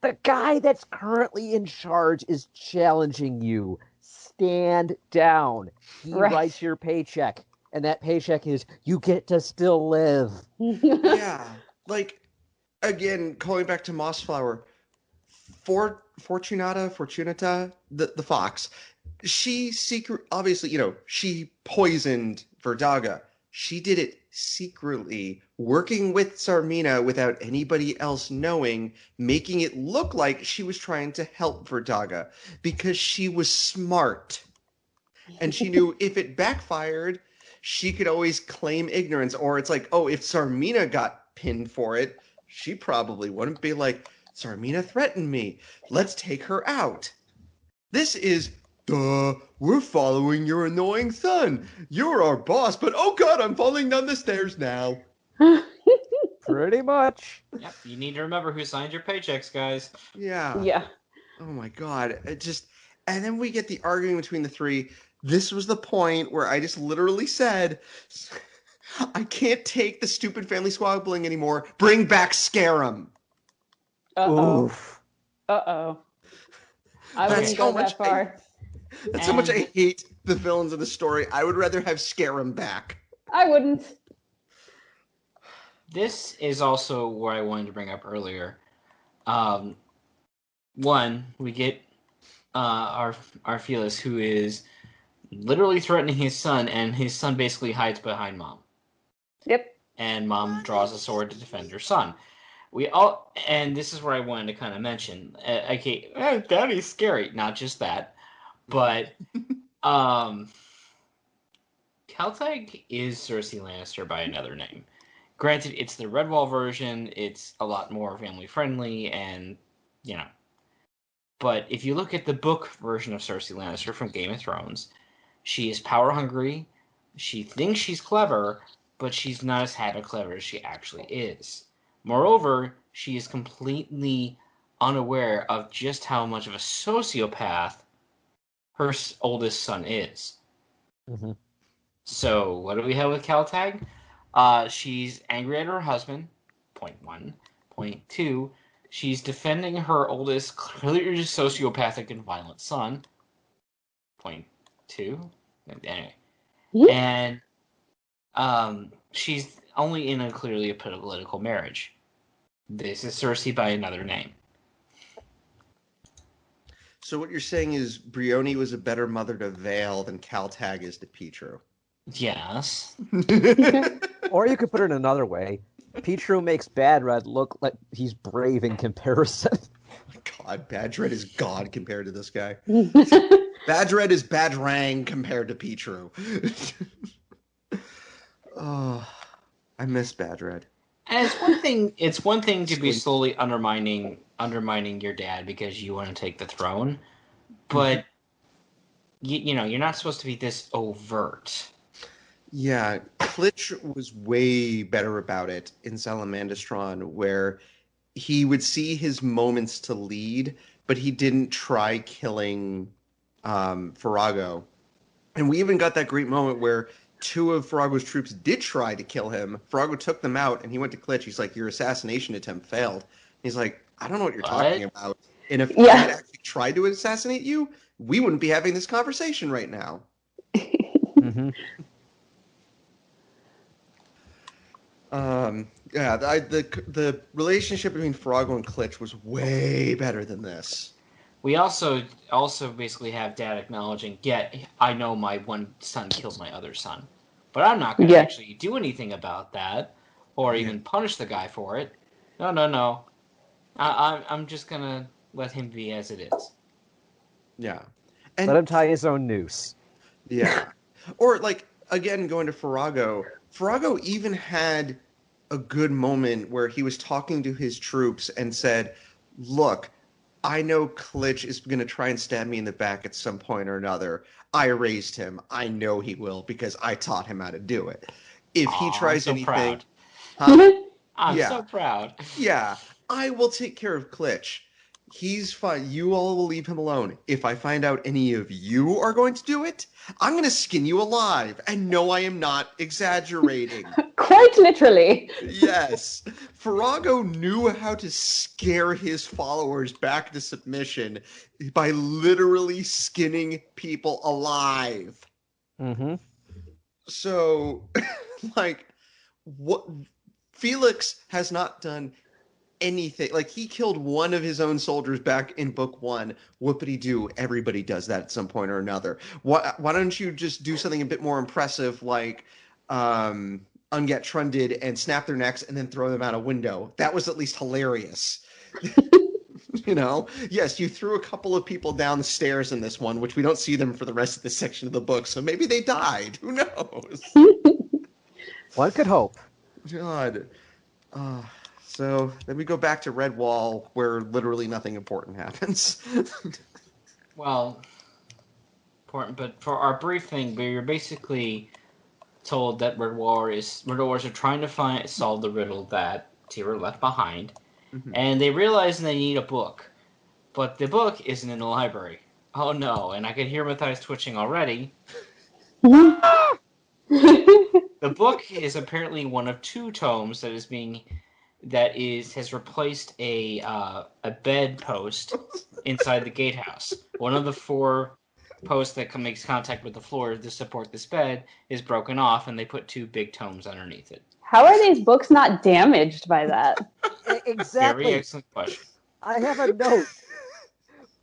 The guy that's currently in charge is challenging you. Stand down. He writes your paycheck, and that paycheck is, you get to still live. Yeah. Like, again, going back to Mossflower, Fortunata, the fox, she obviously, she poisoned Verdaga, she did it secretly, working with Sarmina without anybody else knowing, making it look like she was trying to help Verdaga because she was smart. And she knew if it backfired, she could always claim ignorance. Or it's like, oh, if Sarmina got pinned for it, she probably wouldn't be like, Sarmina threatened me. Let's take her out. This is, duh, we're following your annoying son. You're our boss, but oh god, I'm falling down the stairs now. Pretty much. Yep, you need to remember who signed your paychecks, guys. Yeah. Yeah. Oh my god. It just, and then we get the arguing between the three. This was the point where I just literally said, I can't take the stupid family squabbling anymore. Bring back Scarum. Uh-oh. Oof. Uh-oh. I That's wouldn't how go much that far. That's how much I And- hate the villains of the story. I would rather have Scarum back. I wouldn't. This is also where I wanted to bring up earlier. One, we get our Felix, who is literally threatening his son, and his son basically hides behind mom. Yep. And mom draws a sword to defend her son. And this is where I wanted to kind of mention. Okay, Daddy's scary. Not just that, but Caltag is Cersei Lannister by another name. Granted, it's the Redwall version. It's a lot more family friendly, and you know. But if you look at the book version of Cersei Lannister from Game of Thrones, she is power hungry. She thinks she's clever, but she's not as clever as she actually is. Moreover, she is completely unaware of just how much of a sociopath her oldest son is. Mm-hmm. So, what do we have with Caltag? She's angry at her husband, point one. Point two, she's defending her oldest, clearly sociopathic and violent son, point two. Anyway. And she's only in a clearly a political marriage. This is Cersei by another name. So what you're saying is Brioni was a better mother to Vale than Caltag is to Pietro. Yes. Or you could put it another way. Pietro makes Bad Red look like he's brave in comparison. God, Badred is God compared to this guy. Badred is Badrang compared to Pietro. Oh, I miss Badred. And it's one thing to be slowly undermining your dad because you want to take the throne, but you know, you're not supposed to be this overt. Yeah, Klitsch was way better about it in Salamandastron, where he would see his moments to lead, but he didn't try killing Farrago. And we even got that great moment where two of Farrago's troops did try to kill him. Farrago took them out, and he went to Klitsch. He's like, your assassination attempt failed. He's like, I don't know what you're talking about. And if I had actually tried to assassinate you, we wouldn't be having this conversation right now. Mm-hmm. Yeah, the relationship between Farrago and Klitsch was way better than this. We also basically have Dad acknowledging, yeah, I know my one son killed my other son, but I'm not going to actually do anything about that, or even punish the guy for it. No. I'm just going to let him be as it is. Yeah. And let him tie his own noose. Yeah. Or, like, again, going to Farrago even had a good moment where he was talking to his troops and said, look, I know Klitsch is going to try and stab me in the back at some point or another. I raised him. I know he will because I taught him how to do it. If he tries I'm so anything... Proud. I'm so proud. Yeah. I will take care of Klitsch. He's fine. You all will leave him alone. If I find out any of you are going to do it, I'm going to skin you alive. And no, I am not exaggerating. Quite literally. Yes. Farrago knew how to scare his followers back to submission by literally skinning people alive. Mm-hmm. So, like, what Felix has not done anything. Like, he killed one of his own soldiers back in book 1. Whoopity-doo. Everybody does that at some point or another. Why don't you just do something a bit more impressive, like Unget Trun did and snap their necks and then throw them out a window. That was at least hilarious. You know, yes, you threw a couple of people down the stairs in this one, which we don't see them for the rest of this section of the book, so maybe they died. Who knows? One could hope. God. So then we go back to Red Wall, where literally nothing important happens. Well, important, but for our brief thing, we're basically told that Red Warriors are trying to solve the riddle that Tira left behind, and they realize they need a book, but the book isn't in the library. Oh no! And I could hear Matthias twitching already. The book is apparently one of 2 tomes that has replaced a bedpost inside the gatehouse. One of the 4 post that makes contact with the floor to support this bed is broken off, and they put 2 big tomes underneath it. How are these books not damaged by that? Exactly. Very excellent question. I have a note.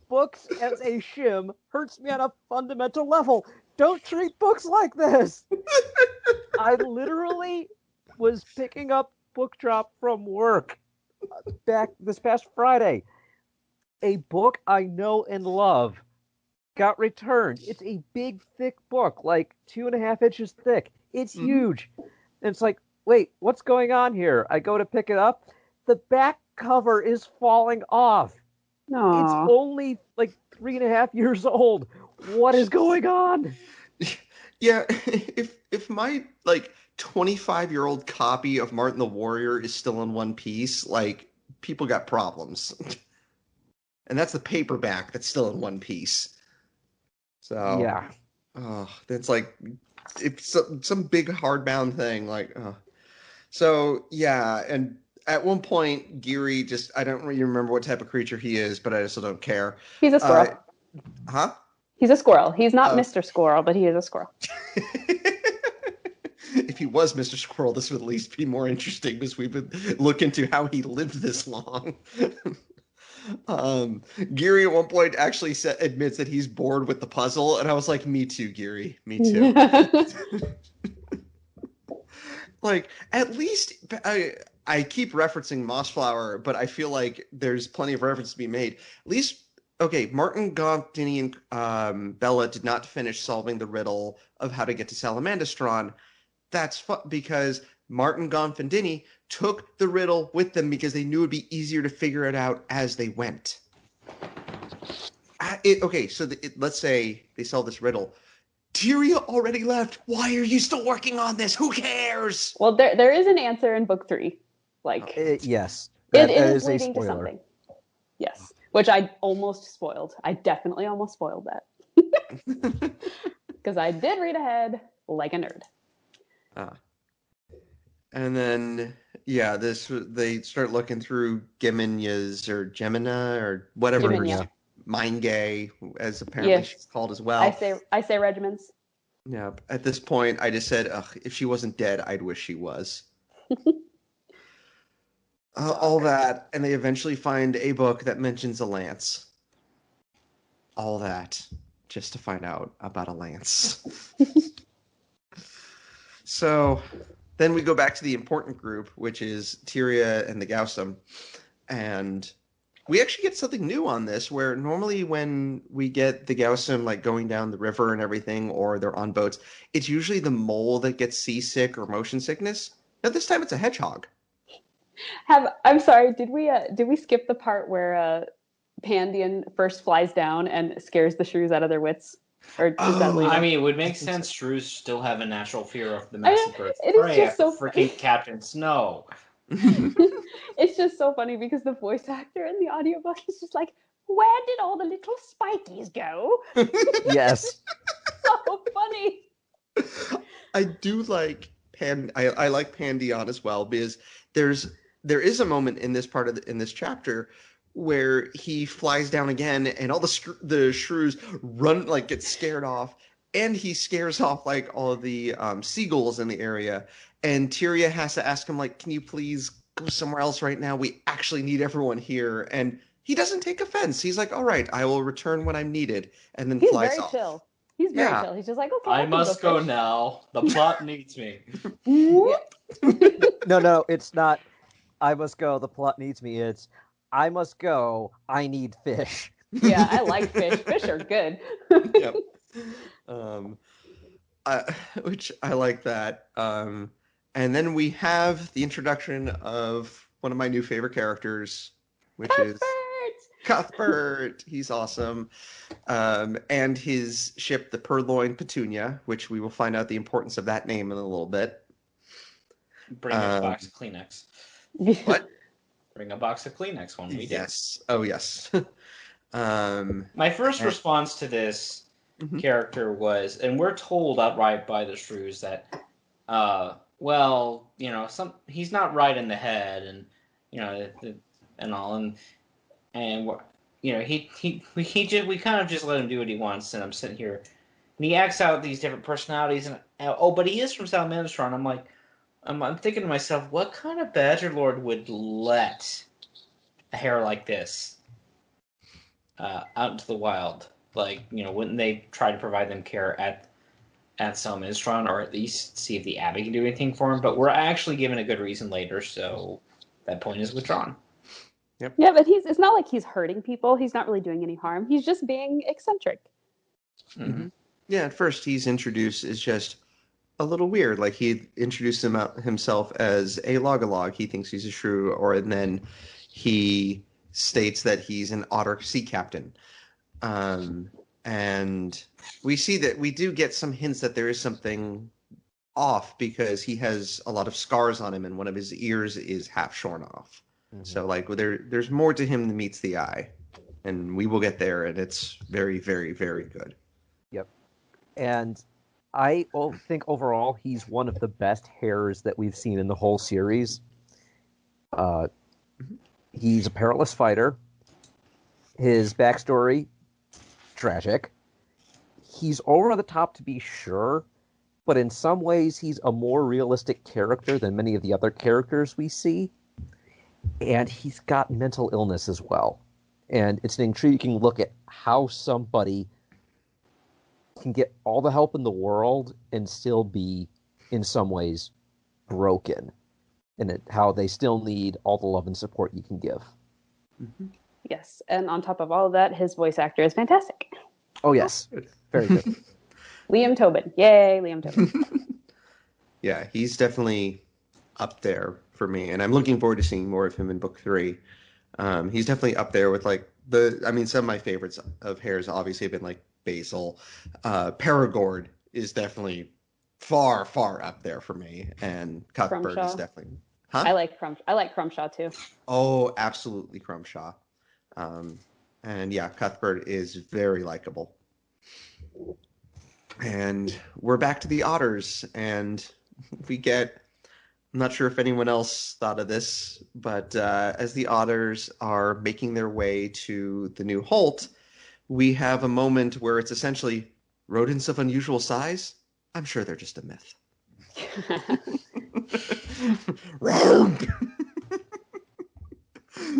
Books as a shim hurts me on a fundamental level. Don't treat books like this. I literally was picking up Book Drop from work back this past Friday. A book I know and love got returned. It's a big, thick book, like 2.5 inches thick. It's huge. And it's like, wait, what's going on here? I go to pick it up. The back cover is falling off. Aww. It's only like 3.5 years old. What is going on? Yeah, if my 25-year-old copy of Martin the Warrior is still in one piece, like, people got problems. And that's the paperback that's still in one piece. So Yeah. That's like, it's some big hardbound thing, like, So yeah, and at one point, Geary I don't really remember what type of creature he is, but I also don't care. He's a squirrel. Huh? He's a squirrel. He's not Mr. Squirrel, but he is a squirrel. If he was Mr. Squirrel, this would at least be more interesting because we would look into how he lived this long. Geary at one point actually admits that he's bored with the puzzle, and I was like, me too, Geary. Me too. Like, at least I keep referencing Mossflower, but I feel like there's plenty of reference to be made. At least, okay, Martin, Gaunt, Dinny, and Bella did not finish solving the riddle of how to get to Salamandastron. That's because Martin, Gaunt, and Dinny took the riddle with them because they knew it would be easier to figure it out as they went. Let's say they solve this riddle. Tyria already left. Why are you still working on this? Who cares? Well, there is an answer in book 3. Like, yes. It is leading to something. Yes. Which I almost spoiled. I definitely almost spoiled that. Because I did read ahead like a nerd. And then, yeah, they start looking through Geminia's or Gemina or whatever. Geminia. Mind Gay, as apparently she's called as well. I say regiments. Yeah. At this point, I just said, if she wasn't dead, I'd wish she was. All that, and they eventually find a book that mentions a lance. All that, just to find out about a lance. So, then we go back to the important group, which is Tyria and the Gaussum, and we actually get something new on this, where normally when we get the Gaussum like going down the river and everything, or they're on boats, it's usually the mole that gets seasick or motion sickness. Now this time it's a hedgehog. I'm sorry, did we skip the part where Pandion first flies down and scares the shrews out of their wits? Or is that later? I mean, it would make sense. Shrews still have a natural fear of the massive birds. It is just so freaking Captain Snow. It's just so funny because the voice actor in the audiobook is just like, where did all the little spikies go? Yes. So funny. I do like I like Pandion as well, because there is a moment in this part of in this chapter where he flies down again and all the shrews run, like, get scared off, and he scares off like all of the seagulls in the area, and Tyria has to ask him, like, can you please go somewhere else right now? We actually need everyone here. And he doesn't take offense. He's like, all right, I will return when I'm needed, and then He's flies very off. chill. He's very Yeah. chill. He's just like, okay, I can must go fish. now. The plot needs me. No, it's not. I must go. The plot needs me. It's I must go. I need fish. Yeah, I like fish. Fish are good. Yep. Um, which I like that. And then we have the introduction of one of my new favorite characters, which is Cuthbert. He's awesome. And his ship, the Purloin Petunia, which we will find out the importance of that name in a little bit. Bring a box of Kleenex. What? Bring a box of Kleenex when we do. Yes. Oh, yes. My first response to this character was, and we're told outright by the shrews that, well, you know, he's not right in the head, and you know, and all, and you know, we kind of just let him do what he wants, and I'm sitting here, and he acts out these different personalities, and but he is from Salmanastra, and I'm like, I'm thinking to myself, what kind of Badger Lord would let a hair like this out into the wild? Like, you know, wouldn't they try to provide them care at Salmanastron, or at least see if the Abbey can do anything for him? But we're actually given a good reason later, so that point is withdrawn. Yep. Yeah, but it's not like he's hurting people. He's not really doing any harm. He's just being eccentric. Mm-hmm. Yeah, at first he's introduced as just a little weird. Like he introduced himself as a Logalog. He thinks he's a shrew, and then he states that he's an otter sea captain. And we see that we do get some hints that there is something off because he has a lot of scars on him and one of his ears is half shorn off. Mm-hmm. So like there's more to him than meets the eye. And we will get there, and it's very, very, very good. Yep. And I think overall he's one of the best hares that we've seen in the whole series. He's a perilous fighter. His backstory, tragic. He's over the top to be sure, but in some ways he's a more realistic character than many of the other characters we see. And he's got mental illness as well. And it's an intriguing look at how somebody can get all the help in the world and still be, in some ways, broken. And how they still need all the love and support you can give. Mm-hmm. Yes, and on top of all of that, his voice actor is fantastic. Oh, yes. Very good. Liam Tobin. Yay, Liam Tobin. Yeah, he's definitely up there for me, and I'm looking forward to seeing more of him in book 3. He's definitely up there with some of my favorites of hares obviously have been like Basil. Paragord is definitely far, far up there for me, and Cuthbert is definitely. Huh? I like Crumshaw too. Oh, absolutely, Crumshaw. And yeah, Cuthbert is very likable. And we're back to the otters, and we get. I'm not sure if anyone else thought of this, but as the otters are making their way to the new Holt, we have a moment where it's essentially rodents of unusual size. I'm sure they're just a myth.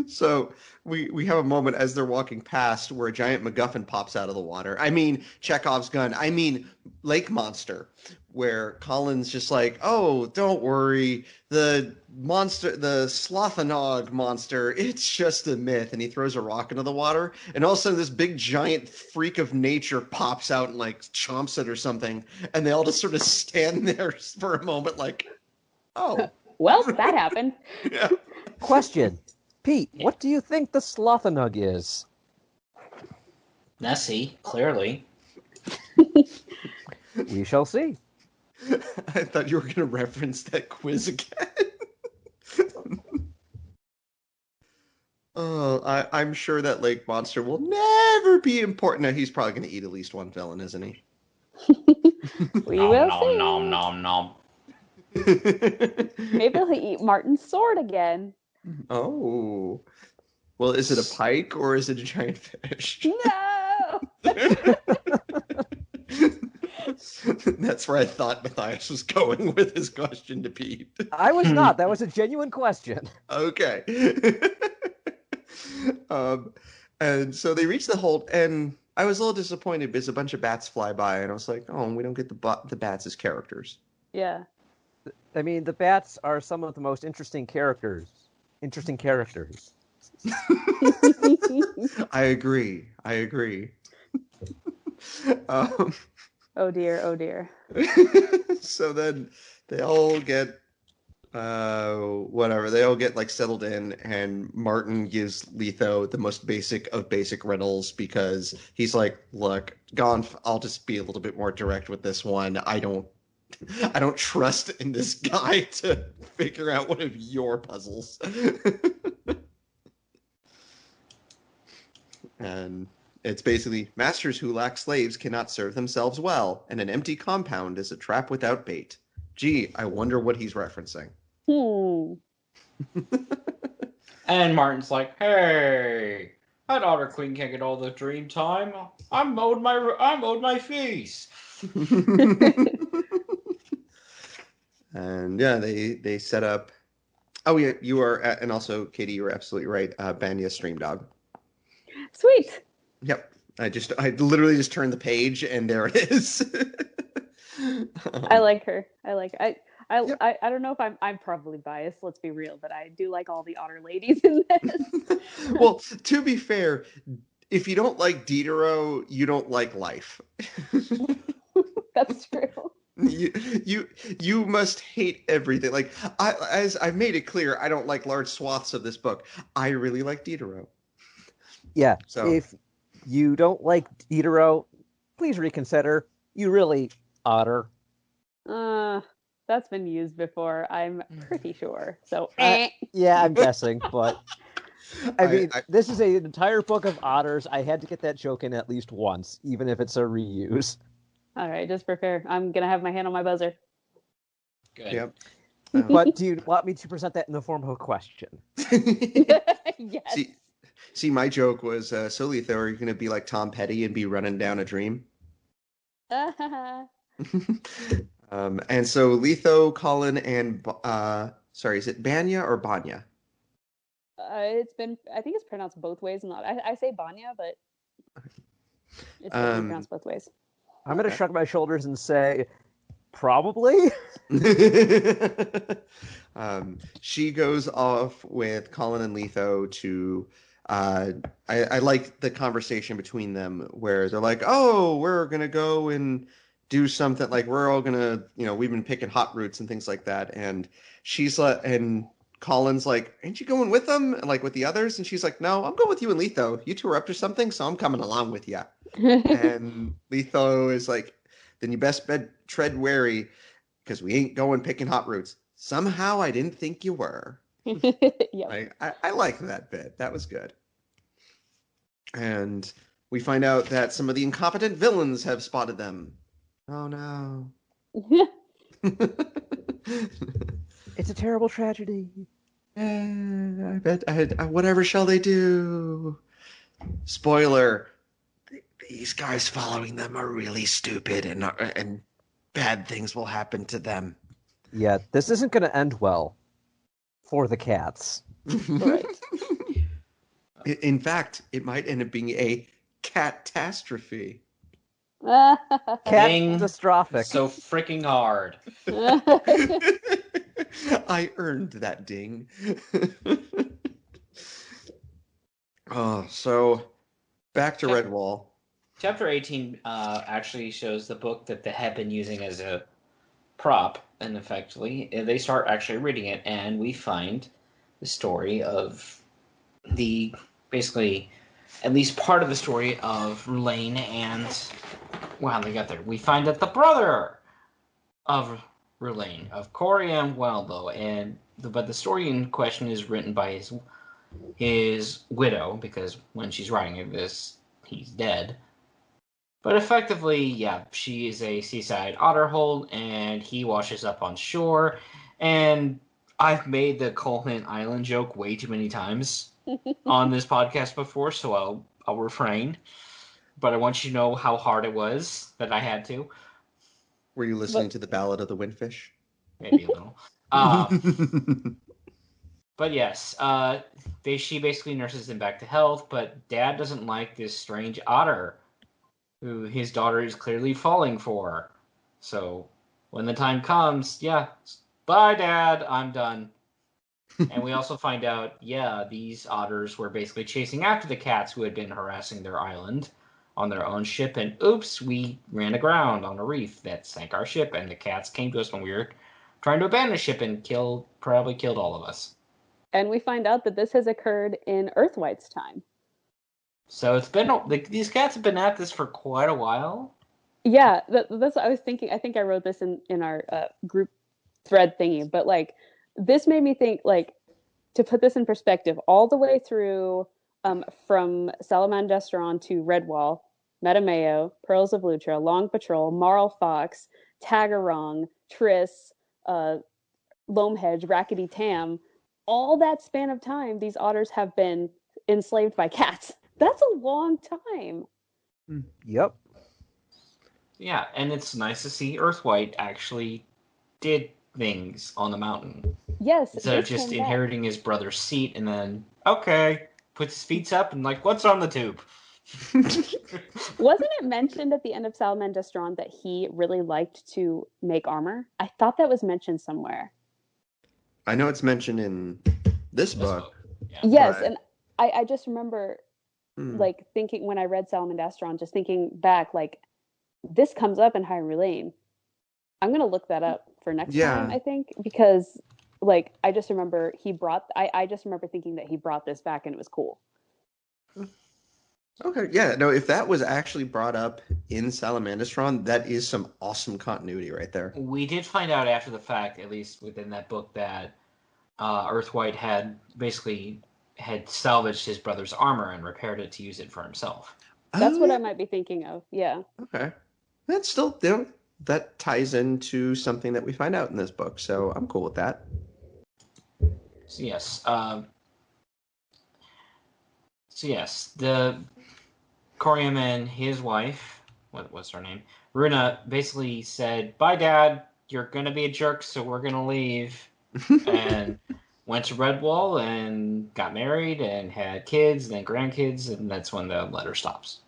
So we have a moment as they're walking past where a giant MacGuffin pops out of the water. I mean, Chekhov's gun. I mean, lake monster, where Colin's just like, oh, don't worry. The monster, the Slothanog monster, it's just a myth. And he throws a rock into the water. And all of a sudden, this big giant freak of nature pops out and like chomps it or something. And they all just sort of stand there for a moment like, oh. Well, that happened. Yeah. Question. Pete, what do you think the Slothanug is? Nessie, clearly. We shall see. I thought you were going to reference that quiz again. I'm sure that lake monster will never be important. Now, he's probably going to eat at least one villain, isn't he? We will see. Nom, nom, nom. Maybe he'll eat Martin's sword again. Oh. Well, is it a pike or is it a giant fish? No! That's where I thought Matthias was going with his question to Pete. I was not. That was a genuine question. Okay. And so they reach the Holt, and I was a little disappointed because a bunch of bats fly by, and I was like, oh, we don't get the bats as characters. Yeah. I mean, the bats are some of the most interesting characters. I agree. Um, Oh dear, oh dear. so then they all get whatever. They all get like settled in, and Martin gives Letho the most basic of basic riddles because he's like, look, I'll just be a little bit more direct with this one. I don't trust in this guy to figure out one of your puzzles. And it's basically masters who lack slaves cannot serve themselves well, and an empty compound is a trap without bait. Gee, I wonder what he's referencing. And Martin's like, hey, that Otter Queen can't get all the dream time. I'm owed my fees. And yeah, they set up. Oh yeah, you are, and also Katie, you were absolutely right. Banya's stream dog. Sweet. Yep, I literally just turned the page and there it is. I like her. Yep. I don't know if I'm probably biased, let's be real, but I do like all the otter ladies in this. Well, to be fair, if you don't like Diderot, you don't like life. That's true. You must hate everything. Like as I've made it clear, I don't like large swaths of this book. I really like Diderot. Yeah. So if you don't like Diderot, please reconsider. You really otter. That's been used before, I'm pretty sure. So yeah, I'm guessing, but I mean, this is an entire book of otters. I had to get that joke in at least once, even if it's a reuse. All right, just for fair, I'm gonna have my hand on my buzzer. Good. Yep. But do you want me to present that in the form of a question? Yes. See, my joke was, so Letho, are you going to be like Tom Petty and be running down a dream? Uh-huh. And so Letho, Colin, and sorry, is it Banya or Banya? I think it's pronounced both ways. Not I say Banya, but it's definitely pronounced both ways. I'm going to shrug my shoulders and say, probably. She goes off with Colin and Letho to. I like the conversation between them where they're like, "Oh, we're gonna go and do something. Like we're all gonna, we've been picking hot roots and things like that." And she's like, and Colin's like, "Ain't you going with them? Like with the others?" And she's like, "No, I'm going with you and Letho. You two are up to something, so I'm coming along with you." And Letho is like, "Then you best tread wary, because we ain't going picking hot roots." Somehow I didn't think you were. Yep. I like that bit. That was good. And we find out that some of the incompetent villains have spotted them. Oh no. It's a terrible tragedy. I bet whatever shall they do? Spoiler. These guys following them are really stupid and bad things will happen to them. Yeah, this isn't going to end well for the cats. Right. In fact, it might end up being a catastrophe. Catastrophic. So freaking hard. I earned that ding. So back to Redwall. Chapter 18 actually shows the book that they have been using as a prop, and effectively they start actually reading it, and we find the story of basically at least part of the story of Rhulian and they got there. We find that the brother of Rhulian, of Coriam Wildbow, but the story in question is written by his widow, because when she's writing this, he's dead. But effectively, yeah, she is a seaside otterhole, and he washes up on shore. And I've made the Coleman Island joke way too many times on this podcast before, so I'll refrain. But I want you to know how hard it was that I had to. Were you listening to the Ballad of the Windfish? Maybe a little. But yes, she basically nurses him back to health, but Dad doesn't like this strange otter who his daughter is clearly falling for. So when the time comes, yeah, bye, Dad, I'm done. And we also find out, yeah, these otters were basically chasing after the cats who had been harassing their island on their own ship, and oops, we ran aground on a reef that sank our ship, and the cats came to us when we were trying to abandon the ship and probably killed all of us. And we find out that this has occurred in Earthwhite's time. So it's been these cats have been at this for quite a while. Yeah, that's what I was thinking. I think I wrote this in our group thread thingy, but like this made me think, like, to put this in perspective, all the way through from Salamandestron to Redwall, Metameo, Pearls of Lutra, Long Patrol, Marl Fox, Tagarong, Triss, Loamhedge, Rackety Tam, all that span of time, these otters have been enslaved by cats. That's a long time. Yep. Yeah, and it's nice to see Earthwhite actually did things on the mountain. Yes, Instead of just inheriting his brother's seat and then, okay, puts his feet up and like, what's on the tube? Wasn't it mentioned at the end of Salamandestron that he really liked to make armor? I thought that was mentioned somewhere. I know it's mentioned in this book. Yeah. Yes, but... and I just remember like thinking when I read Salamandestron, just thinking back, like, this comes up in Rhulian. I'm gonna look that up for next time, I think, because like I just remember I just remember thinking that he brought this back and it was cool. Okay, yeah, no, if that was actually brought up in Salamandestron, that is some awesome continuity right there. We did find out after the fact, at least within that book, that Earthwhite had salvaged his brother's armor and repaired it to use it for himself. That's what I might be thinking of, yeah. Okay. That's still, that ties into something that we find out in this book, so I'm cool with that. So yes, the Corium and his wife, what's her name? Runa basically said, "Bye, Dad. You're gonna be a jerk, so we're gonna leave." And went to Redwall and got married and had kids, and then grandkids, and that's when the letter stops.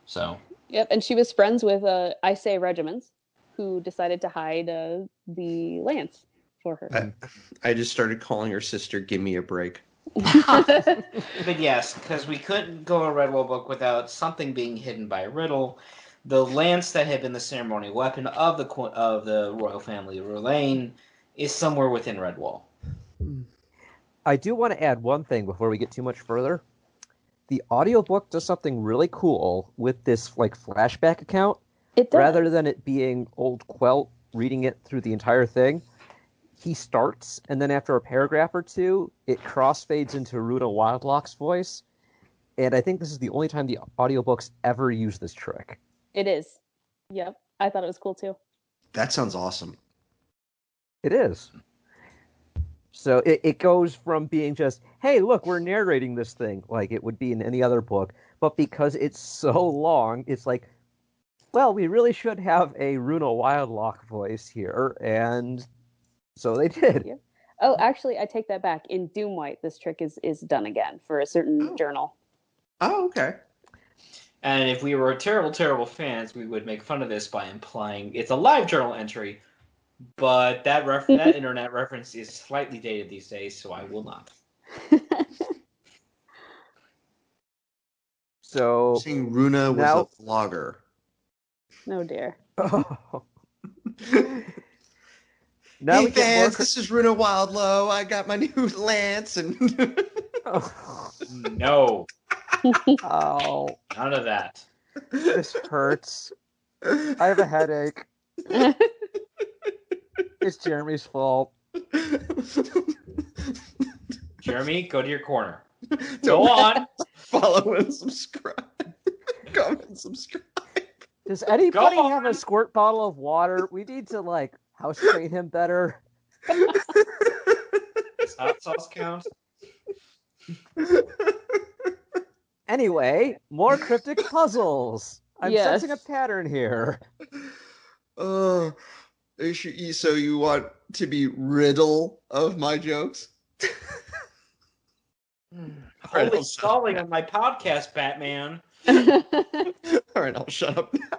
So. Yep, and she was friends with Isay Regiments, who decided to hide the lance for her. I just started calling her sister "Give Me a Break." But yes, because we couldn't go a Redwall book without something being hidden by a riddle. The lance that had been the ceremonial weapon of the royal family of Rhulian is somewhere within Redwall. I do want to add one thing before we get too much further. The audiobook does something really cool with this like flashback account. It does. Rather than it being old Quelt reading it through the entire thing, he starts, and then after a paragraph or two, it crossfades into Runa Wildlock's voice. And I think this is the only time the audiobooks ever use this trick. It is. Yep. I thought it was cool too. That sounds awesome. It is. So it goes from being just, hey, look, we're narrating this thing, like it would be in any other book, but because it's so long, it's like, well, we really should have a Runa Wildlock voice here, and so they did. Yeah. Oh, actually, I take that back. In Doomwhite, this trick is done again for a certain journal. Oh, okay. And if we were terrible, terrible fans, we would make fun of this by implying it's a live journal entry. But that internet reference is slightly dated these days, so I will not. So seeing Runa was a vlogger. Oh dear. Oh. Now hey fans, this is Runa Wildlow. I got my new lance and No. Oh. None of that. This hurts. I have a headache. It's Jeremy's fault. Jeremy, go to your corner. Go on. Follow and subscribe. Comment and subscribe. Does anybody have a squirt bottle of water? We need to, like, house train him better. Does hot sauce count? Anyway, more cryptic puzzles. I'm sensing a pattern here. So you want to be riddle of my jokes? Holy stalling on my podcast, Batman. All right, I'll shut up now.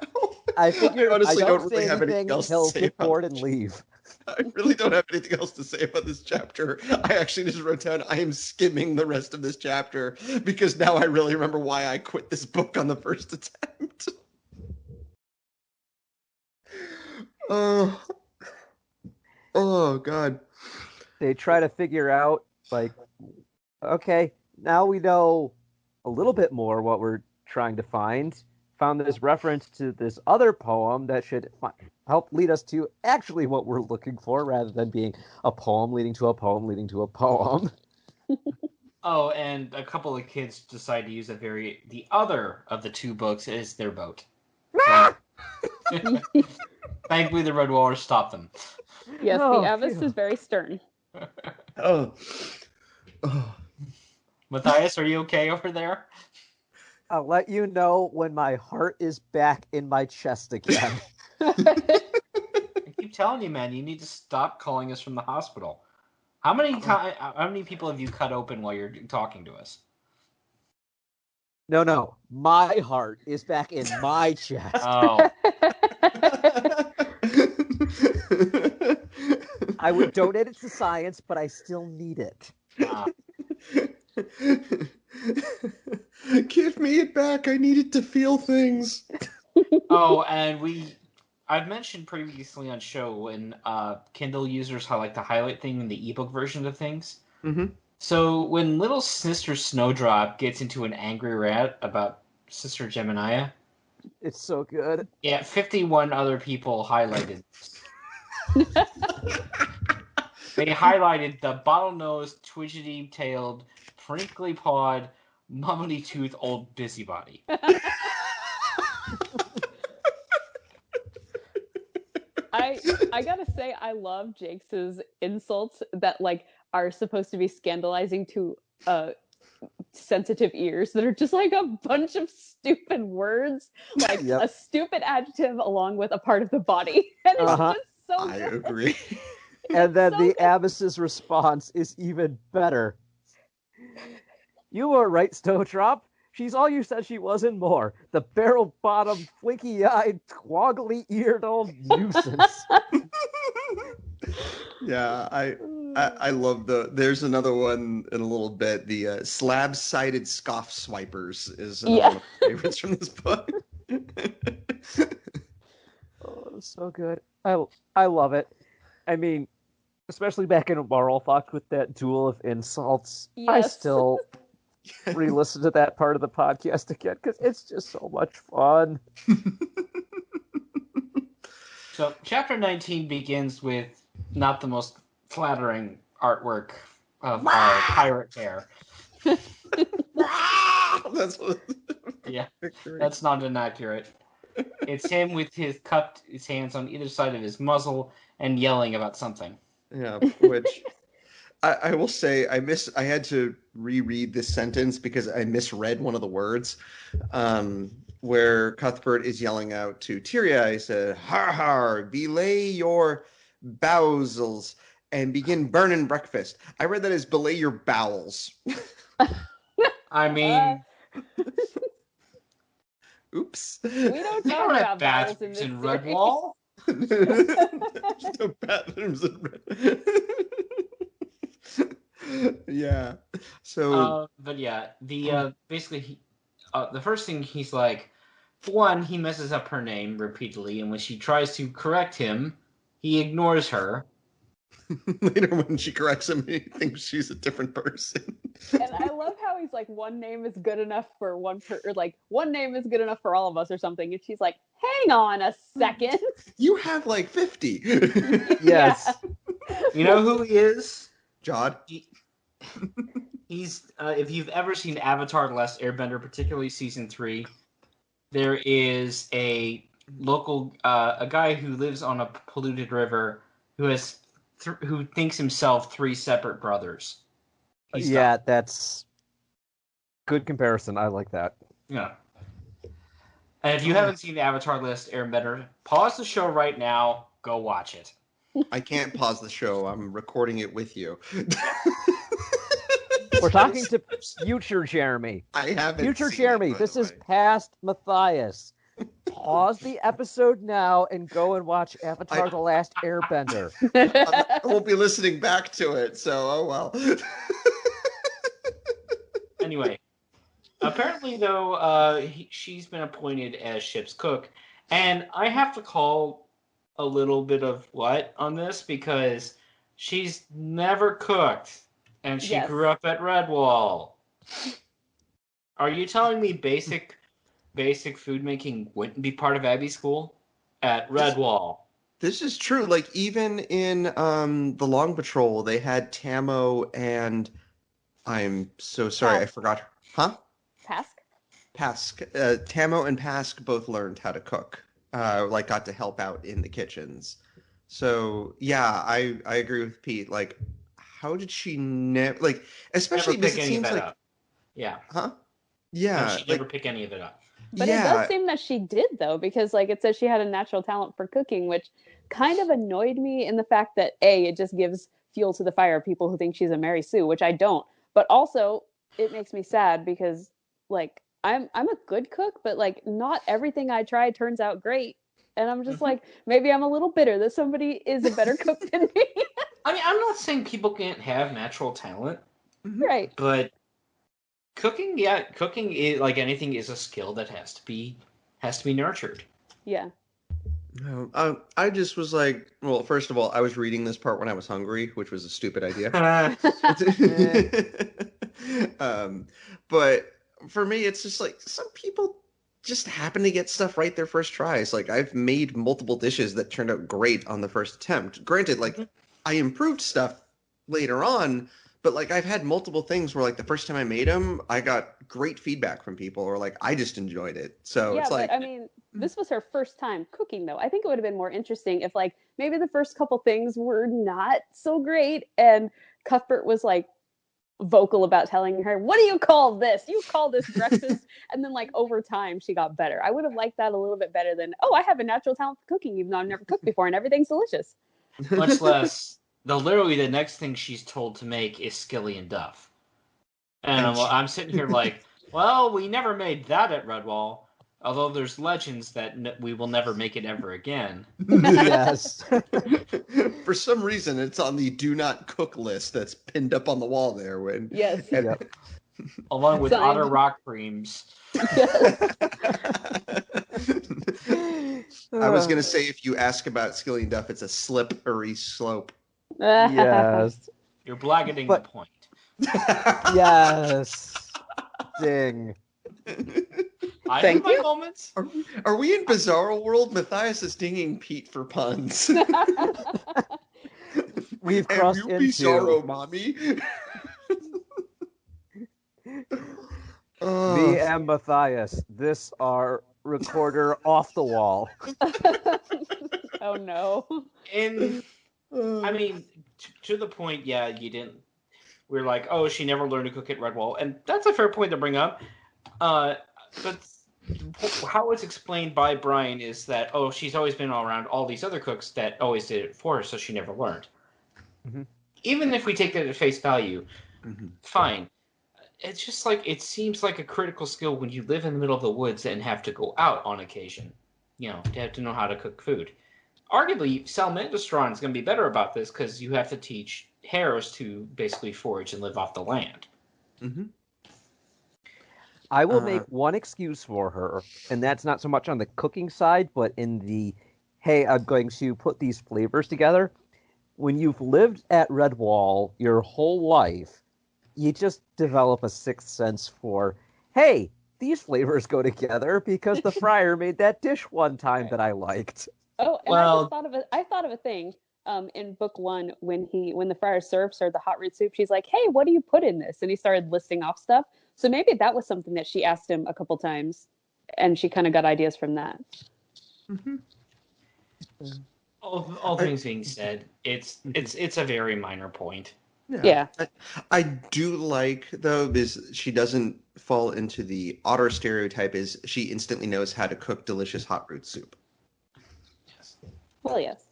I figure I honestly I don't don't really say have anything anything, else to he'll say get about bored this and leave. I really don't have anything else to say about this chapter. I actually just wrote down I am skimming the rest of this chapter because now I really remember why I quit this book on the first attempt. Oh, oh God. They try to figure out, like, okay, now we know a little bit more what we're trying to find. Found this reference to this other poem that should help lead us to actually what we're looking for rather than being a poem leading to a poem leading to a poem. Oh, and a couple of kids decide to use the other of the two books as their boat. Thankfully, the Red Walrus stopped them. Yes, Oh, the Abbess phew. is very stern. Oh. Oh. Matthias, are you okay over there? I'll let you know when my heart is back in my chest again. I keep telling you, man, you need to stop calling us from the hospital. How many people have you cut open while you're talking to us? No, my heart is back in my chest. Oh, I would donate it to science, but I still need it. Give me it back. I need it to feel things. Oh, and I've mentioned previously on show when Kindle users like the highlight thing in the ebook version of things. Mm-hmm. So when little Sister Snowdrop gets into an angry rant about Sister Gemini, It's so good. yeah, 51 other people highlighted. They highlighted the bottlenose, twidgety-tailed, prinkly-pawed, mummity-toothed old busybody. I gotta say, I love Jake's insults that like are supposed to be scandalizing to sensitive ears that are just like a bunch of stupid words, like Yep. a stupid adjective along with a part of the body, and it's Uh-huh. just so I good. agree. And then so the good. Abbess's response is even better. You were right, Snowdrop. She's all you said she was and more. The barrel-bottomed, flinky-eyed, twoggly-eared old nuisance. Yeah, I love there's another one in a little bit. The slab-sided scoff swipers is another one of my favorites from this book. Oh, so good. I love it. I mean, especially back in Marlfox with that duel of insults. I Yes. still re-listen to that part of the podcast again because it's just so much fun. So, chapter 19 begins with not the most flattering artwork of our pirate bear. That's what. Yeah, Victory. that's not inaccurate. It's him with his hands on either side of his muzzle and yelling about something. Yeah, which I will say I had to reread this sentence because I misread one of the words. Where Cuthbert is yelling out to Tyria, he said, "Har har, belay your bowsels and begin burning breakfast." I read that as belay your bowels. I mean, Oops. We don't they talk don't have about vowels in bathrooms this in series. Redwall. There's no bathrooms in Yeah. So But yeah, basically the first thing he's like, one, he messes up her name repeatedly, and when she tries to correct him, he ignores her. later when she corrects him, he thinks she's a different person. And I love how he's like, one name is good enough for or like one name is good enough for all of us or something. And she's like, hang on a second. You have like 50. Yes. You know who he is? Jod. He's if you've ever seen Avatar: The Last Airbender, particularly season 3, there is a local a guy who lives on a polluted river who has who thinks himself 3 separate brothers. Yeah, that's good comparison. I like that. Yeah. And if you haven't seen the Avatar: The Last Airbender, pause the show right now. Go watch it. I can't pause the show. I'm recording it with you. We're talking to future Jeremy. I haven't Future seen Jeremy, it, by this the is way. past Matthias. Pause the episode now and go and watch Avatar: The Last Airbender. I won't be listening back to it, so oh well. Anyway, apparently though, she's been appointed as ship's cook, and I have to call a little bit of what on this because she's never cooked, and she Yes. grew up at Redwall. Are you telling me basic food making wouldn't be part of Abby's school at Redwall? This is true. Like even in the Long Patrol, they had Tamo and I'm so sorry, I Pask. forgot. Huh? Pask? Pask. Tamo and Pask both learned how to cook. Like got to help out in the kitchens. So yeah, I agree with Pete. Like, how did she never like? Especially Never because pick it any of seems that like, up. Yeah. huh? No, Yeah, she never pick any of it up. But it does seem that she did, though, because like it says she had a natural talent for cooking, which kind of annoyed me in the fact that A, it just gives fuel to the fire of people who think she's a Mary Sue, which I don't. But also it makes me sad because like I'm a good cook, but like not everything I try turns out great. And I'm just like, maybe I'm a little bitter that somebody is a better cook than me. I mean, I'm not saying people can't have natural talent, Right. but cooking is like anything is a skill that has to be nurtured. Yeah. No, I just was like, well, first of all, I was reading this part when I was hungry, which was a stupid idea. But for me, it's just like some people just happen to get stuff right their first tries. Like I've made multiple dishes that turned out great on the first attempt. Granted, like I improved stuff later on, but like I've had multiple things where like the first time I made them, I got great feedback from people, or like I just enjoyed it. So Yeah, it's like, but I mean, this was her first time cooking, though. I think it would have been more interesting if, like, maybe the first couple things were not so great, and Cuthbert was like vocal about telling her, "What do you call this? You call this breakfast?" And then, like, over time, she got better. I would have liked that a little bit better than, "Oh, I have a natural talent for cooking, even though I've never cooked before, and everything's delicious." Much less, literally the next thing she's told to make is Skilly and Duff, and I'm sitting here like, well, we never made that at Redwall. Although there's legends that we will never make it ever again. Yes. For some reason, it's on the do not cook list that's pinned up on the wall there. Yes. Yep. Along with Signed. Otter Rock Creams. Yes. I was going to say, if you ask about Skilly and Duff, it's a slippery slope. Yes. You're blackening But- the point. Yes. Ding. I Thank have my you. moments. Are we in Bizarro World? Matthias is dinging Pete for puns. We've And crossed you into Bizarro, mommy. me and Matthias. This our recorder off the wall. Oh no. I mean, to the point, yeah, you didn't. We're like, oh, she never learned to cook at Redwall, and that's a fair point to bring up. But how it's explained by Brian is that, oh, she's always been around all these other cooks that always did it for her, so she never learned. Mm-hmm. Even if we take that at face value, Mm-hmm. fine. It's just like, it seems like a critical skill when you live in the middle of the woods and have to go out on occasion, to have to know how to cook food. Arguably, Salmandastron is going to be better about this because you have to teach hares to basically forage and live off the land. Mm-hmm. I will make one excuse for her, and that's not so much on the cooking side, but in the, hey, I'm going to put these flavors together. When you've lived at Redwall your whole life, you just develop a sixth sense for, hey, these flavors go together because the friar made that dish one time that I liked. Oh, and Well- I thought of a thing. In book 1, when the friar serves her the hot root soup, she's like, "Hey, what do you put in this?" And he started listing off stuff. So maybe that was something that she asked him a couple times, and she kind of got ideas from that. Mm-hmm. All things being said, it's a very minor point. Yeah. I do like, though, is she doesn't fall into the otter stereotype, is she instantly knows how to cook delicious hot root soup. Well, yes.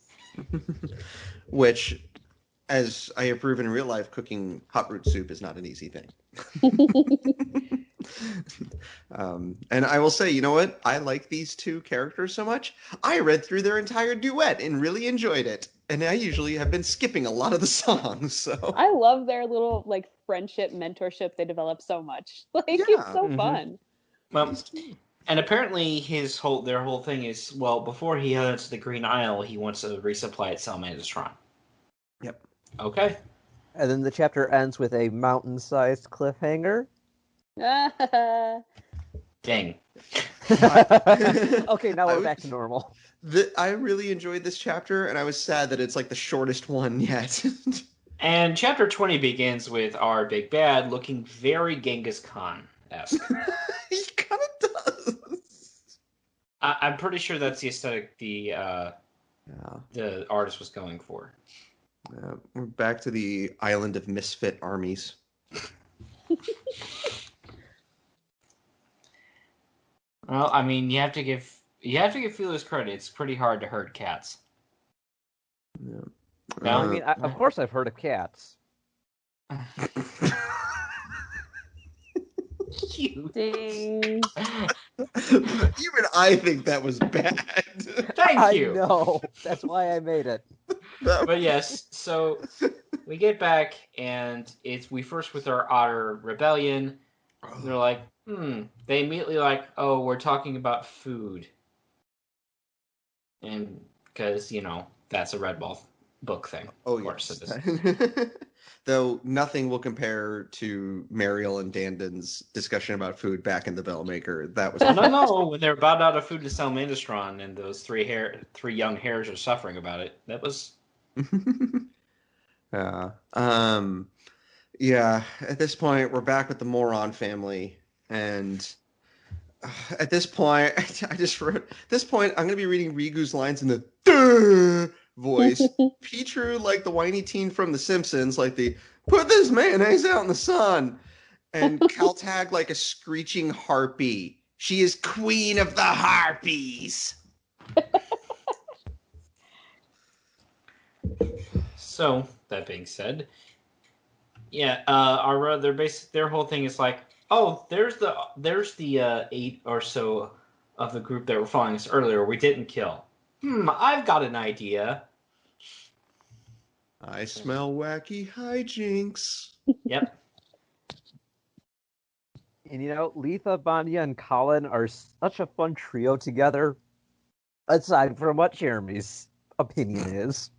Which as I have proven in real life, cooking hot root soup is not an easy thing. And I will say, you know what? I like these two characters so much. I read through their entire duet and really enjoyed it. And I usually have been skipping a lot of the songs, so I love their little like friendship, mentorship they develop so much. Like it's so fun. Well, and apparently their whole thing is, well, before he heads to the Green Isle, he wants to resupply at Salamandastron. Yep. Okay. And then the chapter ends with a mountain-sized cliffhanger. Dang. Okay, now we're back to normal. I really enjoyed this chapter, and I was sad that it's like the shortest one yet. And chapter 20 begins with our big bad looking very Genghis Khan-esque. He kind of does. I'm pretty sure that's the aesthetic the artist was going for. We're back to the island of misfit armies. Well, I mean, you have to give Feelers credit. It's pretty hard to herd cats. Yeah. No? I mean, of course I've heard of cats. Cute. Ding. Even I think that was bad. Thank you. I know. That's why I made it. But yes, so we get back and we first with our otter rebellion. They're like, They immediately like, oh, we're talking about food. And because, that's a Red Ball book thing. Oh, of course yes. it is. Though nothing will compare to Mariel and Dandon's discussion about food back in the Bellmaker. That was No. When they're about out of food to Salamandastron and those three young hares are suffering about it, that was... Yeah, at this point, we're back with the Moron family. And at this point, I just wrote, at this point, I'm going to be reading Rigu's lines in the duh voice. Petru, like the whiny teen from The Simpsons, like the, put this mayonnaise out in the sun. And Caltag like a screeching harpy. She is queen of the harpies. So, that being said, yeah, their whole thing is like, oh, there's the 8 or so of the group that were following us earlier we didn't kill. I've got an idea. I smell wacky hijinks. Yep. And Letha, Vanya, and Colin are such a fun trio together. Aside from what Jeremy's opinion is.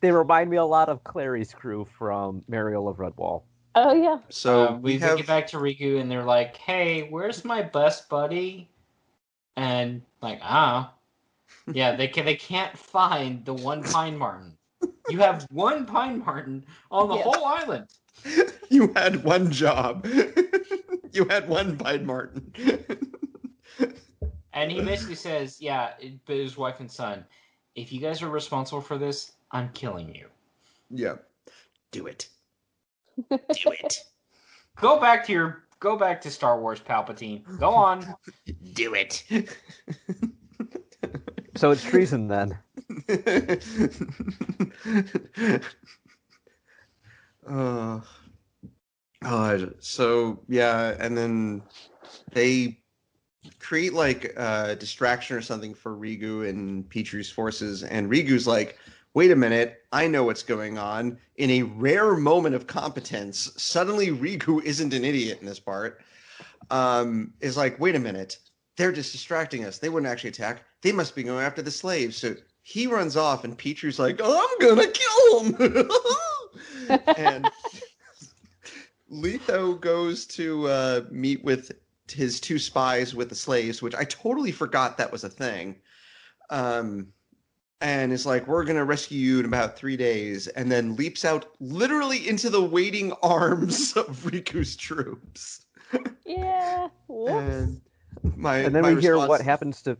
They remind me a lot of Clary's crew from Mariel of Redwall. Oh, yeah. So we get back to Riku, and they're like, hey, where's my best buddy? And like, yeah, they can't find the one pine marten. You have one pine marten on the whole island. You had one job. You had one pine marten. And he basically says, but his wife and son, if you guys are responsible for this, I'm killing you. Yeah. Do it. Do it. Go back to Star Wars, Palpatine. Go on. Do it. So it's treason then. So yeah, and then they create like a distraction or something for Rigu and Petru's forces, and Rigu's like, wait a minute, I know what's going on. In a rare moment of competence, suddenly Rigu isn't an idiot in this part. Is like, wait a minute, they're just distracting us. They wouldn't actually attack. They must be going after the slaves. So he runs off, and Petru's like, I'm gonna kill him. And Letho goes to meet with his 2 spies with the slaves, which I totally forgot that was a thing. And is like, we're going to rescue you in about 3 days, and then leaps out literally into the waiting arms of Riku's troops. Yeah. Whoops. And then we hear what happens to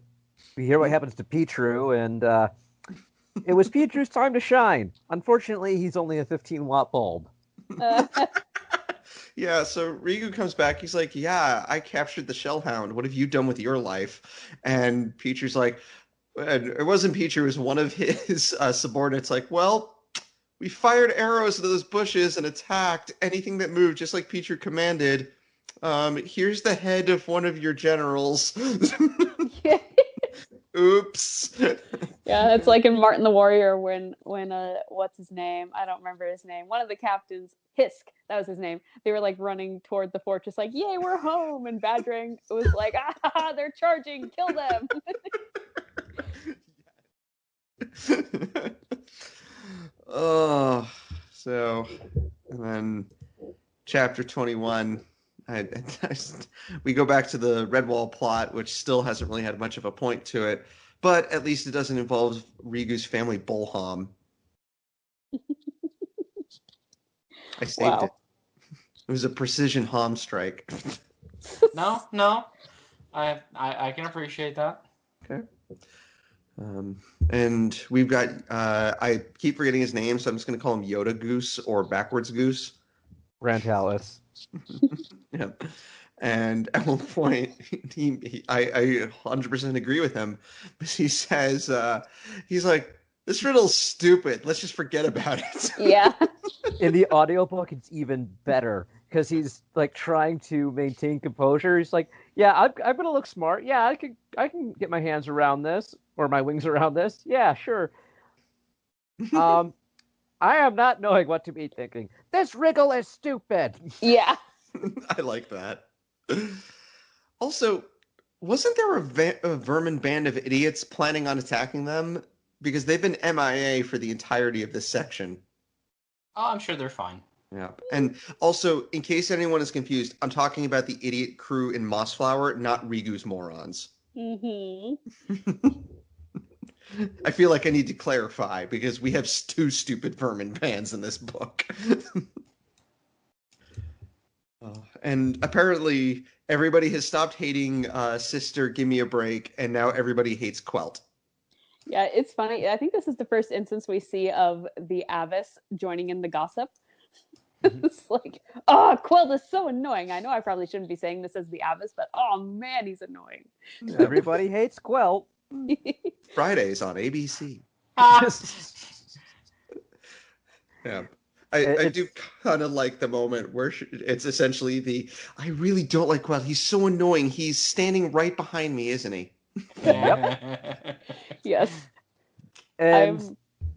Petru, and it was Petru's time to shine. Unfortunately, he's only a 15-watt bulb. Yeah, so Rigu comes back. He's like, yeah, I captured the Shellhound. What have you done with your life? And Petru's like, and it wasn't Petru, it was one of his subordinates like, well, We fired arrows into those bushes and attacked anything that moved, just like Pichu commanded. Here's the head of one of your generals. Yeah. Oops. Yeah, it's like in Martin the Warrior when what's his name? I don't remember his name. One of the captains, Hisk, that was his name. They were like running toward the fortress, like, "Yay, we're home!" And Badrang was like, "Ah, they're charging! Kill them!" Oh, so, and then chapter 21. We go back to the Redwall plot, which still hasn't really had much of a point to it, but at least it doesn't involve Rigu's family bullhom. I saved Wow. it. It was a precision hom strike. No, I can appreciate that. Okay. And we've got, I keep forgetting his name, so I'm just going to call him Yoda Goose or Backwards Goose. Rantalis. Yeah. And at one point, I 100% agree with him. But he says, he's like, this riddle's stupid. Let's just forget about it. Yeah. In the audiobook, it's even better because he's like trying to maintain composure. He's like, "Yeah, I'm gonna look smart. Yeah, I can get my hands around this or my wings around this. Yeah, sure. I am not knowing what to be thinking. This riddle is stupid." Yeah. I like that. Also, wasn't there a vermin band of idiots planning on attacking them? Because they've been MIA for the entirety of this section. Oh, I'm sure they're fine. Yeah. And also, in case anyone is confused, I'm talking about the idiot crew in Mossflower, not Rigu's morons. Mm-hmm. I feel like I need to clarify because we have two stupid vermin bands in this book. And apparently everybody has stopped hating Sister Give Me a Break, and now everybody hates Quelt. Yeah, it's funny. I think this is the first instance we see of the Avis joining in the gossip. It's like, oh, Quill is so annoying. I know I probably shouldn't be saying this as the Avis, but oh man, he's annoying. Everybody hates Quelt. Fridays on ABC. Yeah. I do kind of like the moment where it's essentially I really don't like Quell. He's so annoying. He's standing right behind me, isn't he? Yep. Yes. And I'm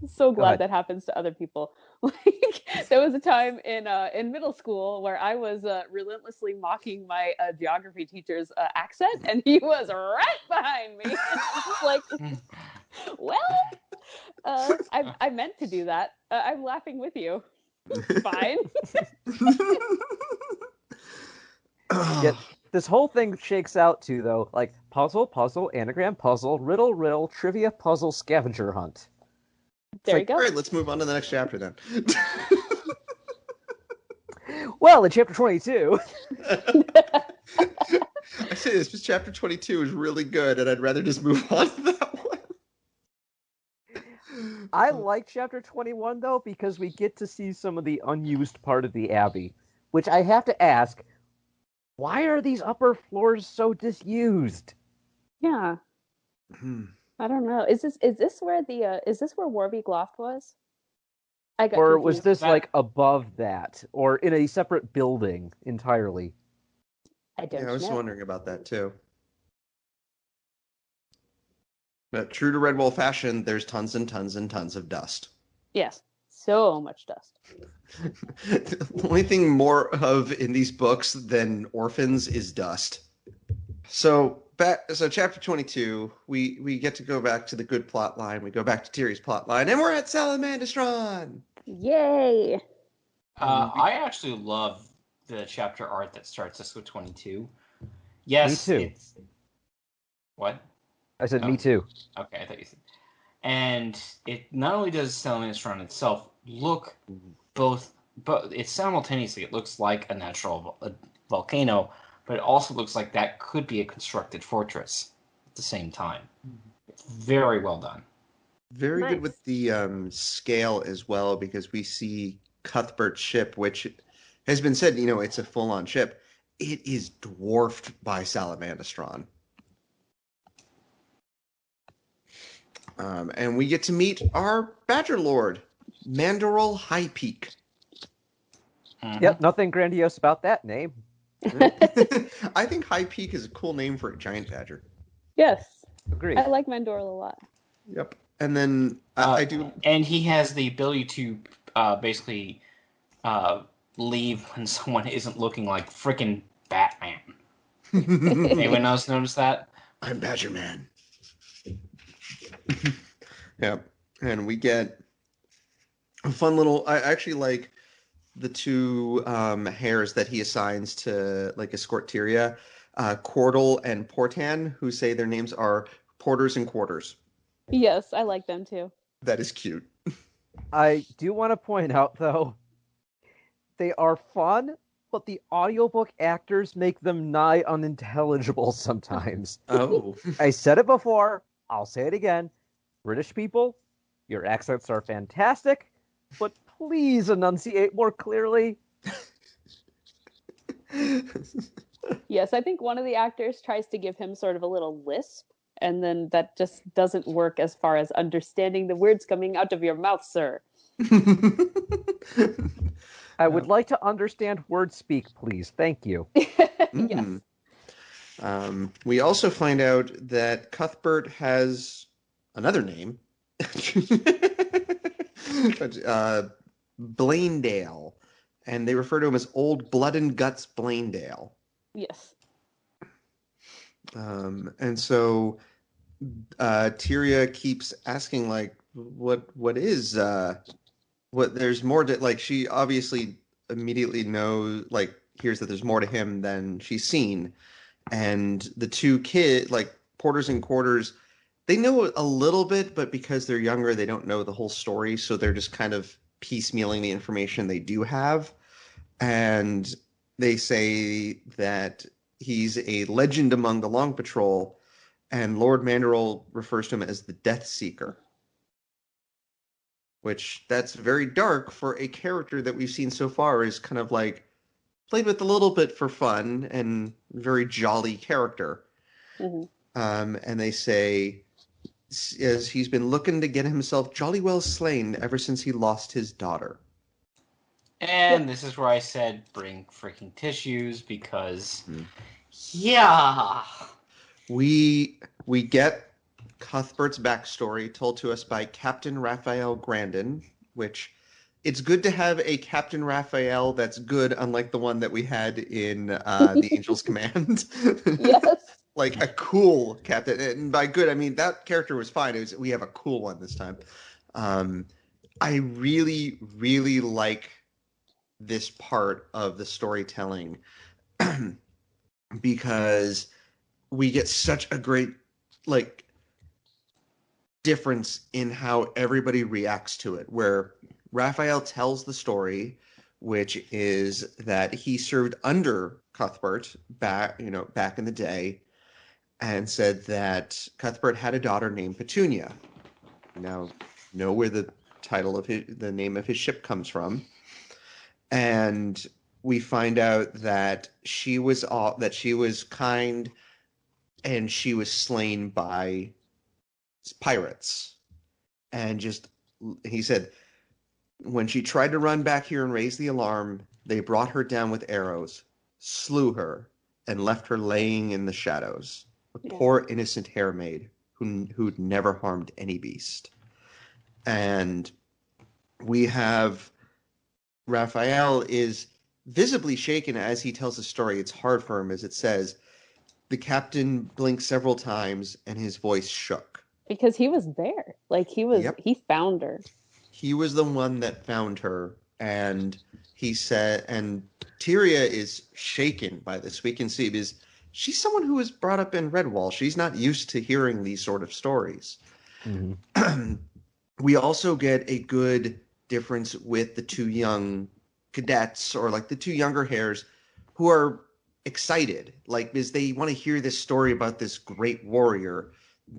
so glad that happens to other people. Like there was a time in middle school where I was relentlessly mocking my geography teacher's accent, and he was right behind me. And I was like, well, I meant to do that. I'm laughing with you. Fine. Yet this whole thing shakes out to, though, like puzzle, puzzle, anagram, puzzle, riddle, riddle, trivia, puzzle, scavenger hunt. There you go. All right, let's move on to the next chapter then. Well, in chapter 22... I say this, just chapter 22 is really good, and I'd rather just move on to that one. I like chapter 21, though, because we get to see some of the unused part of the Abbey, which I have to ask, why are these upper floors so disused? Yeah. I don't know. Is this where Warbeak Loft was? I got Or confused. was this like above that, or in a separate building entirely? I don't know. I was wondering about that too. But true to Redwall fashion, there's tons and tons and tons of dust. Yes, so much dust. The only thing more of in these books than orphans is dust. So chapter 22, we get to go back to the good plot line. We go back to Tiri's plot line, and we're at Salamandastron. Yay! I actually love the chapter art that starts us with 22. Yes, Me too. What? I said, me too. Okay, I thought you said. And it not only does Salamandastron itself look but it simultaneously it looks like a natural volcano, but it also looks like that could be a constructed fortress at the same time. It's very well done. Very Nice. good with the scale as well, because we see Cuthbert's ship, which has been said, it's a full-on ship. It is dwarfed by Salamandastron. And we get to meet our Badger Lord. Mandorol High Peak. Yep, nothing grandiose about that name. I think High Peak is a cool name for a giant badger. Yes. Agreed. I like Mandorla a lot. Yep. And then I do. And he has the ability to basically leave when someone isn't looking like freaking Batman. Anyone else notice that? I'm Badger Man. Yep. And we get a fun little. I actually like the two hares that he assigns to like escort Tyria, Cordal and Portan, who say their names are Porters and Quarters. Yes, I like them too. That is cute. I do want to point out, though, they are fun, but the audiobook actors make them nigh unintelligible sometimes. Oh. I said it before, I'll say it again. British people, your accents are fantastic, but please enunciate more clearly. Yes, I think one of the actors tries to give him sort of a little lisp, and then that just doesn't work as far as understanding the words coming out of your mouth, sir. I would like to understand word speak, please. Thank you. Yes. We also find out that Cuthbert has another name. Blaindale. And they refer to him as Old Blood and Guts Blaindale. Yes. And so Tyria keeps asking, like, what there's more to, like, she obviously immediately knows, like, hears that there's more to him than she's seen. And the two like, Porters and Quarters, they know a little bit, but because they're younger, they don't know the whole story. So they're just kind of piecemealing the information they do have. And they say that he's a legend among the Long Patrol, and Lord Mandorol refers to him as the Death Seeker. Which, that's very dark for a character that we've seen so far is kind of like played with a little bit for fun and very jolly character. Mm-hmm. And they say, as he's been looking to get himself jolly well slain ever since he lost his daughter. And this is where I said, bring freaking tissues, because, yeah. We get Cuthbert's backstory told to us by Captain Raphael Grandin, which it's good to have a Captain Raphael that's good, unlike the one that we had in The Angel's Command. Yes. Like a cool captain. And by good, I mean that character was fine. We have a cool one this time. I really, really like this part of the storytelling because we get such a great, like, difference in how everybody reacts to it, where Raphael tells the story, which is that he served under Cuthbert back in the day, and said that Cuthbert had a daughter named Petunia. Now, know where the title of the name of his ship comes from. And we find out that she was kind, and she was slain by pirates. And he said, when she tried to run back here and raise the alarm, they brought her down with arrows, slew her, and left her laying in the shadows. A poor innocent haremaid who'd never harmed any beast. And we have Raphael is visibly shaken as he tells the story. It's hard for him, as it says. The captain blinked several times, and his voice shook. Because he was there. Like, he found her. He was the one that found her, and he said, and Tyria is shaken by this. We can see, because she's someone who was brought up in Redwall. She's not used to hearing these sort of stories. Mm-hmm. We also get a good difference with the two young cadets, or like the two younger hares, who are excited, like, because they want to hear this story about this great warrior,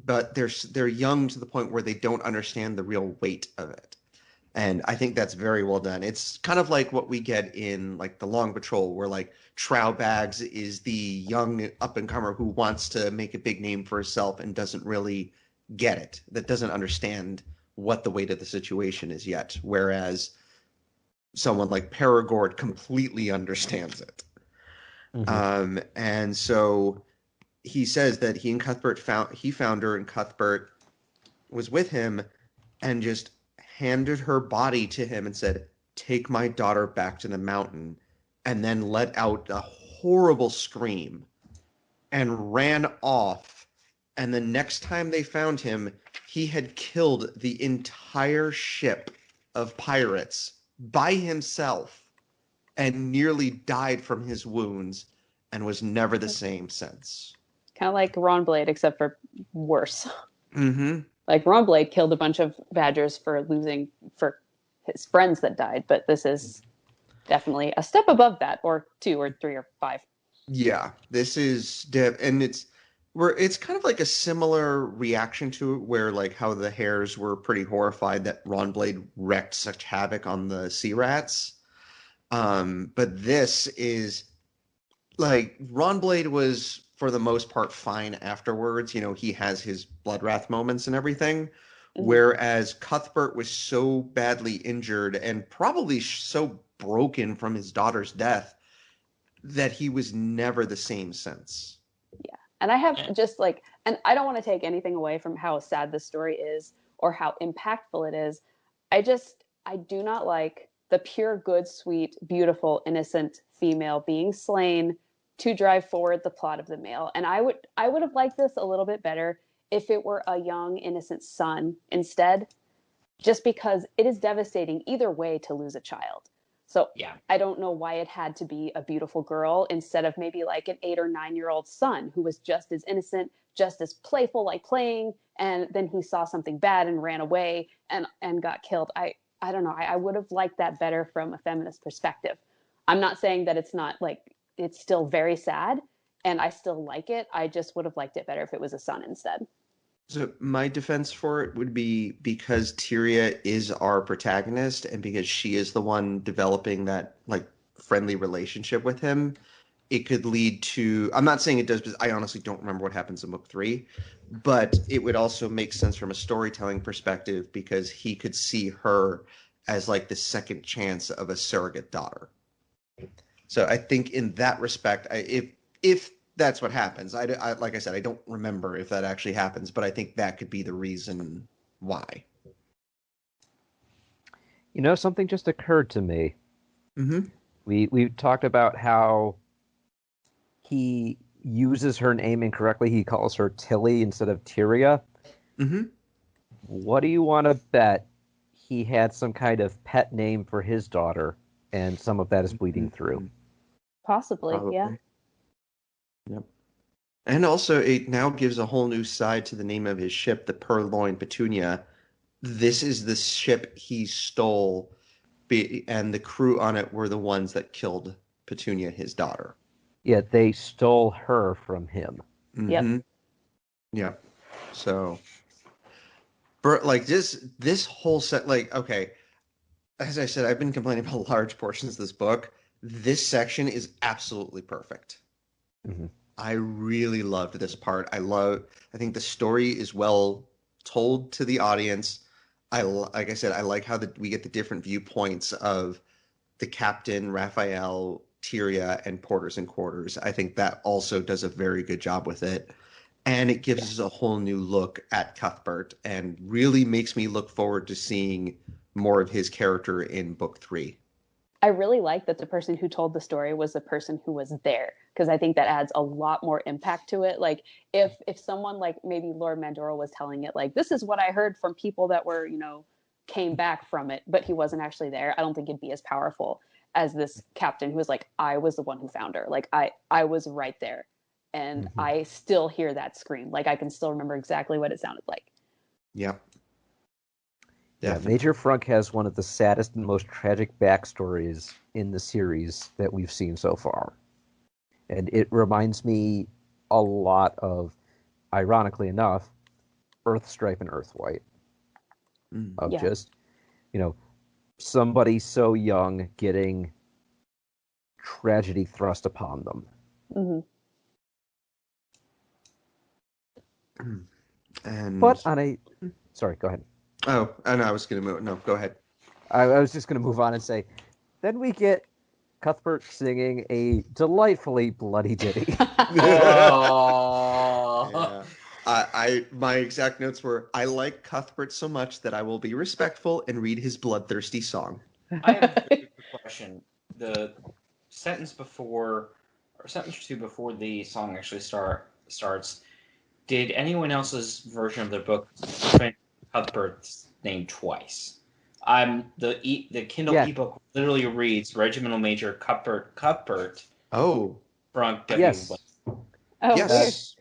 but they're young to the point where they don't understand the real weight of it. And I think that's very well done. It's kind of like what we get in, like, the Long Patrol, where, like, Trowbags is the young up-and-comer who wants to make a big name for herself and doesn't really get it, that doesn't understand what the weight of the situation is yet, whereas someone like Paragord completely understands it. And so he says that he and Cuthbert found her, and Cuthbert was with him and just handed her body to him and said, "Take my daughter back to the mountain," and then let out a horrible scream and ran off. And the next time they found him, he had killed the entire ship of pirates by himself and nearly died from his wounds and was never the same since. Kind of like Ron Blade, except for worse. Mm-hmm. Like Ron Blade killed a bunch of badgers for his friends that died, but this is definitely a step above that, or 2 or 3 or 5. Yeah, this is and it's kind of like a similar reaction to it, where like how the hares were pretty horrified that Ron Blade wreaked such havoc on the sea rats. But this is like Ron Blade was for the most part fine afterwards. You know, he has his blood wrath moments and everything. Whereas Cuthbert was so badly injured and probably so broken from his daughter's death that he was never the same since. Yeah. And I have just like, and I don't want to take anything away from how sad this story is or how impactful it is. I do not like the pure, good, sweet, beautiful, innocent female being slain to drive forward the plot of the male. And I would have liked this a little bit better if it were a young, innocent son instead, just because it is devastating either way to lose a child. So Yeah. I don't know why it had to be a beautiful girl instead of maybe like an 8 or 9-year-old son who was just as innocent, just as playful, like playing, and then he saw something bad and ran away and got killed. I don't know. I would have liked that better from a feminist perspective. I'm not saying that it's not like, it's still very sad and I still like it. I just would have liked it better if it was a son instead. So my defense for it would be because Tyria is our protagonist and because she is the one developing that like friendly relationship with him, it could lead to, I'm not saying it does because I honestly don't remember what happens in book 3, but it would also make sense from a storytelling perspective because he could see her as like the second chance of a surrogate daughter. So I think in that respect, if that's what happens, I like I said, I don't remember if that actually happens, but I think that could be the reason why. You know, something just occurred to me. Mm-hmm. We talked about how he uses her name incorrectly. He calls her Tilly instead of Tyria. Mm-hmm. What do you want to bet he had some kind of pet name for his daughter, and some of that is bleeding through? Possibly, Probably. yeah. Yep. And also, it now gives a whole new side to the name of his ship, the Purloin Petunia. This is the ship he stole, and the crew on it were the ones that killed Petunia, his daughter. Yeah, they stole her from him. Mm-hmm. Yep. Yeah. So, like this whole set, like, okay, as I said, I've been complaining about large portions of this book. This section is absolutely perfect. Mm-hmm. I really loved this part. I think the story is well told to the audience. Like I said, I like how we get the different viewpoints of the captain, Raphael, Tyria, and Porters and Quarters. I think that also does a very good job with it. And it gives us a whole new look at Cuthbert and really makes me look forward to seeing more of his character in book 3. I really like that the person who told the story was the person who was there, because I think that adds a lot more impact to it. Like if someone like maybe Lord Mandora was telling it, like, this is what I heard from people that were, you know, came back from it, but he wasn't actually there, I don't think it'd be as powerful as this captain who was like, I was the one who found her. Like I was right there. And Mm-hmm. I still hear that scream. Like I can still remember exactly what it sounded like. Yep. Yeah, Major Frunk has one of the saddest and most tragic backstories in the series that we've seen so far. And it reminds me a lot of, ironically enough, Earthstripe and Earthwhite. Of just, you know, somebody so young getting tragedy thrust upon them. Mm-hmm. And but on a... Sorry, go ahead. Oh, no, I was going to move. No, go ahead. I was just going to move on and say, then we get Cuthbert singing a delightfully bloody ditty. Oh. Yeah. My exact notes were, I like Cuthbert so much that I will be respectful and read his bloodthirsty song. I have a quick question. The sentence before, or sentence or two before the song actually starts, did anyone else's version of the book print Cuthbert's name twice? The Kindle Yeah. ebook literally reads Regimental Major Cuthbert Oh, Brunk W. Yes. Oh, yes.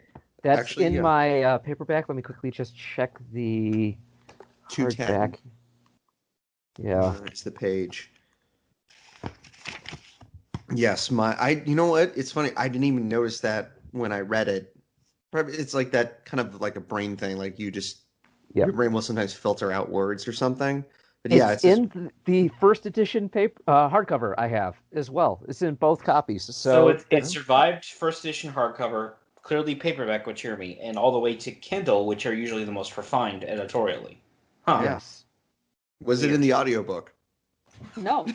That's Actually, in yeah. my paperback. Let me quickly just check the 210. hardback. Yeah. It's the page. Yes, you know what? It's funny. I didn't even notice that when I read it. Probably it's like that kind of like a brain thing. Like Yep. your brain will sometimes filter out words or something. But It's yeah, it's in the first edition paper hardcover I have as well. It's in both copies. So it survived first edition hardcover, clearly paperback, which hear me, and all the way to Kindle, which are usually the most refined editorially. Huh. Yes. Was it in the audiobook? no.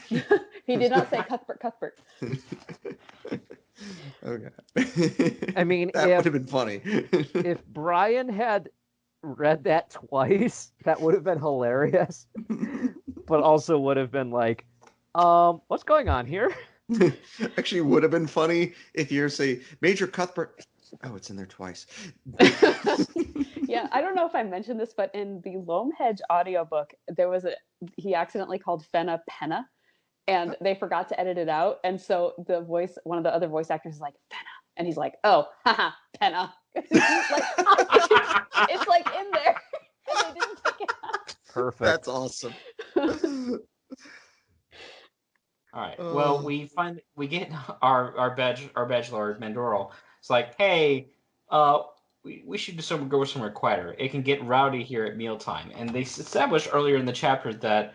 He did not say Cuthbert. Okay. I mean, that would have been funny. If Brian had read that twice, that would have been hilarious. But also would have been like, what's going on here? Actually, would have been funny if you're say Major Cuthbert. Oh, it's in there twice. Yeah, I don't know if I mentioned this, but in the Loamhedge audiobook, he accidentally called Fenna Penna, and they forgot to edit it out. And so one of the other voice actors is like, Penna. And he's like, oh, haha, Penna. It's like in there. And they didn't take it out. Perfect. That's awesome. All right. Well, we get our badge lord Mandoral. It's like, hey, we should go somewhere quieter. It can get rowdy here at mealtime. And they established earlier in the chapter that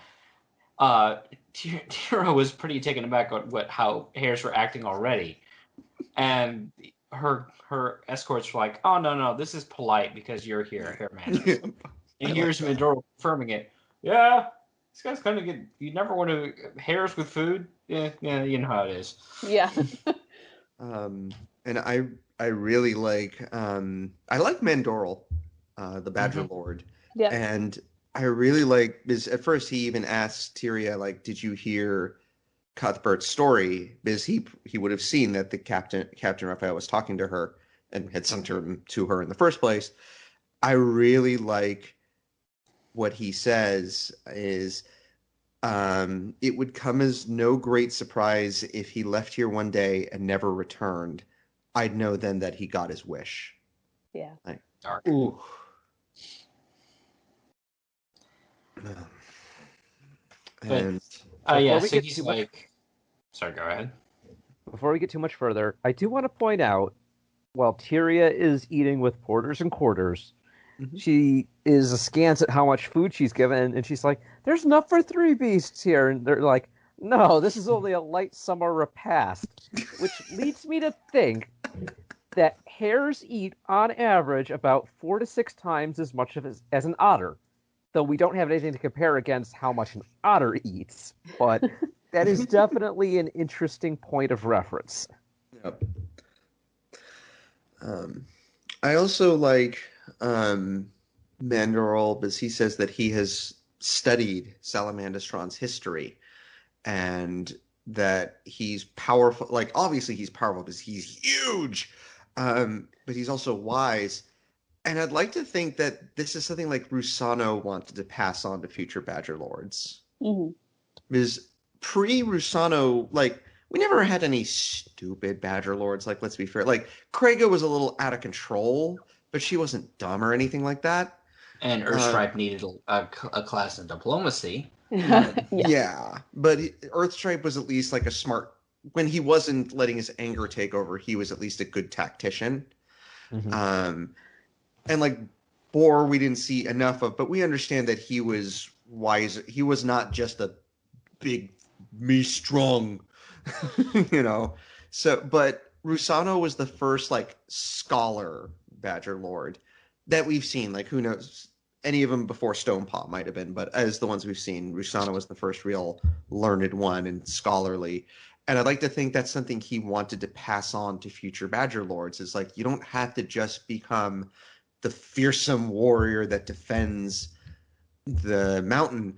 Tira was pretty taken aback at how hares were acting already, and her escorts were like, "Oh no, this is polite because you're here, Hare Manners." And here's Mandoral confirming it. Yeah, this guy's kind of good. You never want to hares with food. Yeah, you know how it is. Yeah. And I really like I like Mandoral, the Badger Lord. Yeah. And I really like because at first he even asked Tyria, like, did you hear Cuthbert's story? Because he would have seen that the Captain Raphael was talking to her and had sent her to her in the first place. I really like what he says is it would come as no great surprise if he left here one day and never returned. I'd know then that he got his wish. Yeah. Like, Dark. Ooh. And yeah, we so get he's too like, sorry, go ahead. Before we get too much further, I do want to point out, while Tyria is eating with porters and quarters, she is askance at how much food she's given, and she's like, there's enough for 3 beasts here. And they're like, no, this is only a light summer repast. Which leads me to think that hares eat, on average, about 4 to 6 times as much as an otter. Though we don't have anything to compare against how much an otter eats. But that is definitely an interesting point of reference. Yep. I also like Mandoral because he says that he has studied Salamandastron's history and that he's powerful. Like, obviously he's powerful because he's huge, but he's also wise. And I'd like to think that this is something like Rusano wanted to pass on to future Badger Lords. Mm-hmm. Because pre-Rusano, like, we never had any stupid Badger Lords. Like, let's be fair. Like, Krega was a little out of control, but she wasn't dumb or anything like that. And Earthstripe needed a class in diplomacy. Yeah, but Earthstripe was at least like a smart. When he wasn't letting his anger take over, he was at least a good tactician. And like Boar, we didn't see enough of, but we understand that he was wise. He was not just a big, me strong, you know. So, but Rusano was the first like scholar Badger Lord that we've seen. Like, who knows? any of them before Stonepaw might have been, but as the ones we've seen, Rusana was the first real learned one and scholarly. And I'd like to think that's something he wanted to pass on to future Badger Lords. Is like, you don't have to just become the fearsome warrior that defends the mountain.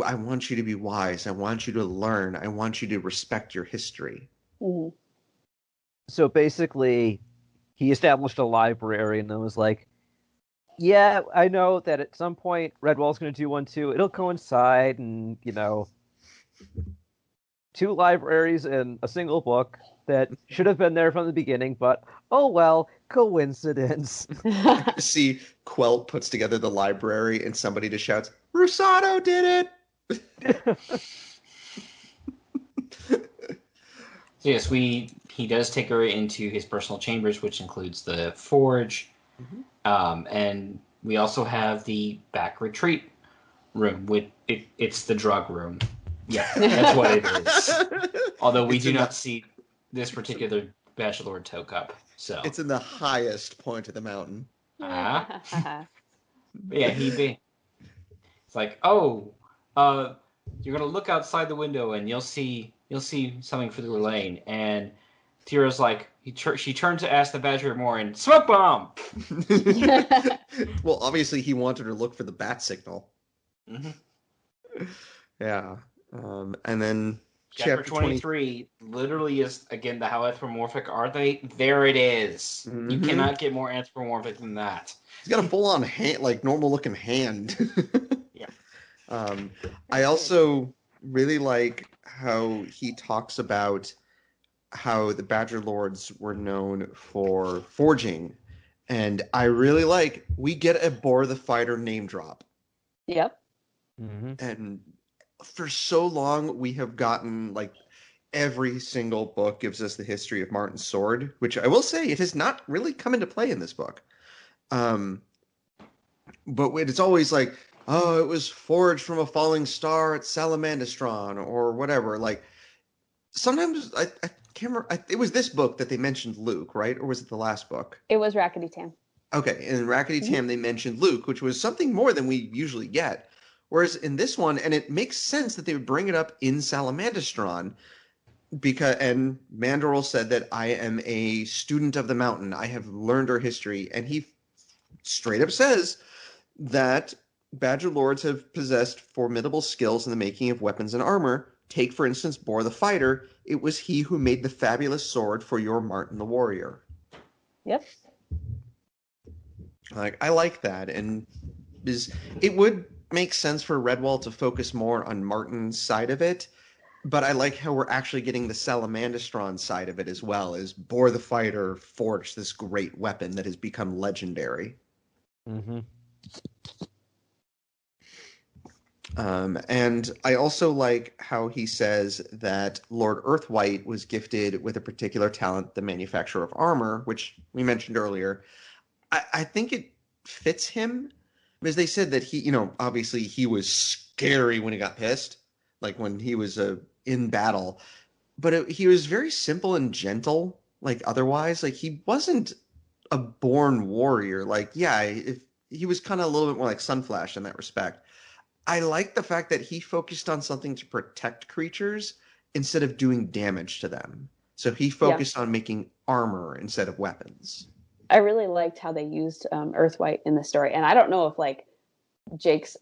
I want you to be wise. I want you to learn. I want you to respect your history. Mhm. So basically, he established a library and then was like, yeah, I know that at some point Redwall's going to do one too. It'll coincide, and, you know, 2 libraries in a single book that should have been there from the beginning, but oh well, coincidence. See, Quelt puts together the library and somebody just shouts, Rusano did it! So yes, he does take her into his personal chambers, which includes the forge, and we also have the back retreat room. It's the drug room. Yeah, that's what it is. Although we do not see this particular Bachelor toe cup. So It's in the highest point of the mountain. yeah, it's like, oh, you're gonna look outside the window and you'll see something for the lane. And Tira's like, she turned to ask the Badger more, and smoke bomb. Well, obviously he wanted her to look for the bat signal. Mm-hmm. Yeah. And then Chapter 23 literally is, again, the how anthropomorphic are they? There it is. Mm-hmm. You cannot get more anthropomorphic than that. He's got a full-on hand, like normal-looking hand. Yeah. I also really like how he talks about how the Badger Lords were known for forging. And I really like, we get a Bor the Fighter name drop. Yep. Mm-hmm. And for so long, we have gotten, like, every single book gives us the history of Martin's sword, which I will say, it has not really come into play in this book. But it's always like, oh, it was forged from a falling star at Salamandastron or whatever. Like, sometimes I can't remember. It was this book that they mentioned Luke, right? Or was it the last book? It was Rackety Tam. Okay, in Rackety Tam, they mentioned Luke, which was something more than we usually get. Whereas in this one, and it makes sense that they would bring it up in Salamandastron, and Mandorl said that I am a student of the mountain. I have learned our history. And he straight up says that Badger Lords have possessed formidable skills in the making of weapons and armor. Take, for instance, Bor the Fighter. It was he who made the fabulous sword for your Martin the Warrior. Yep. Like, I like that. And it would make sense for Redwall to focus more on Martin's side of it. But I like how we're actually getting the Salamandastron side of it as well, as Bor the Fighter forged this great weapon that has become legendary. Mm-hmm. And I also like how he says that Lord Earthwhite was gifted with a particular talent, the manufacture of armor, which we mentioned earlier. I think it fits him, because they said that he, obviously he was scary when he got pissed, like when he was in battle, but he was very simple and gentle, like otherwise. Like, he wasn't a born warrior. Like, yeah, he was kind of a little bit more like Sunflash in that respect. I like the fact that he focused on something to protect creatures instead of doing damage to them. So he focused on making armor instead of weapons. I really liked how they used Earthwhite in the story. And I don't know if, like, Jake's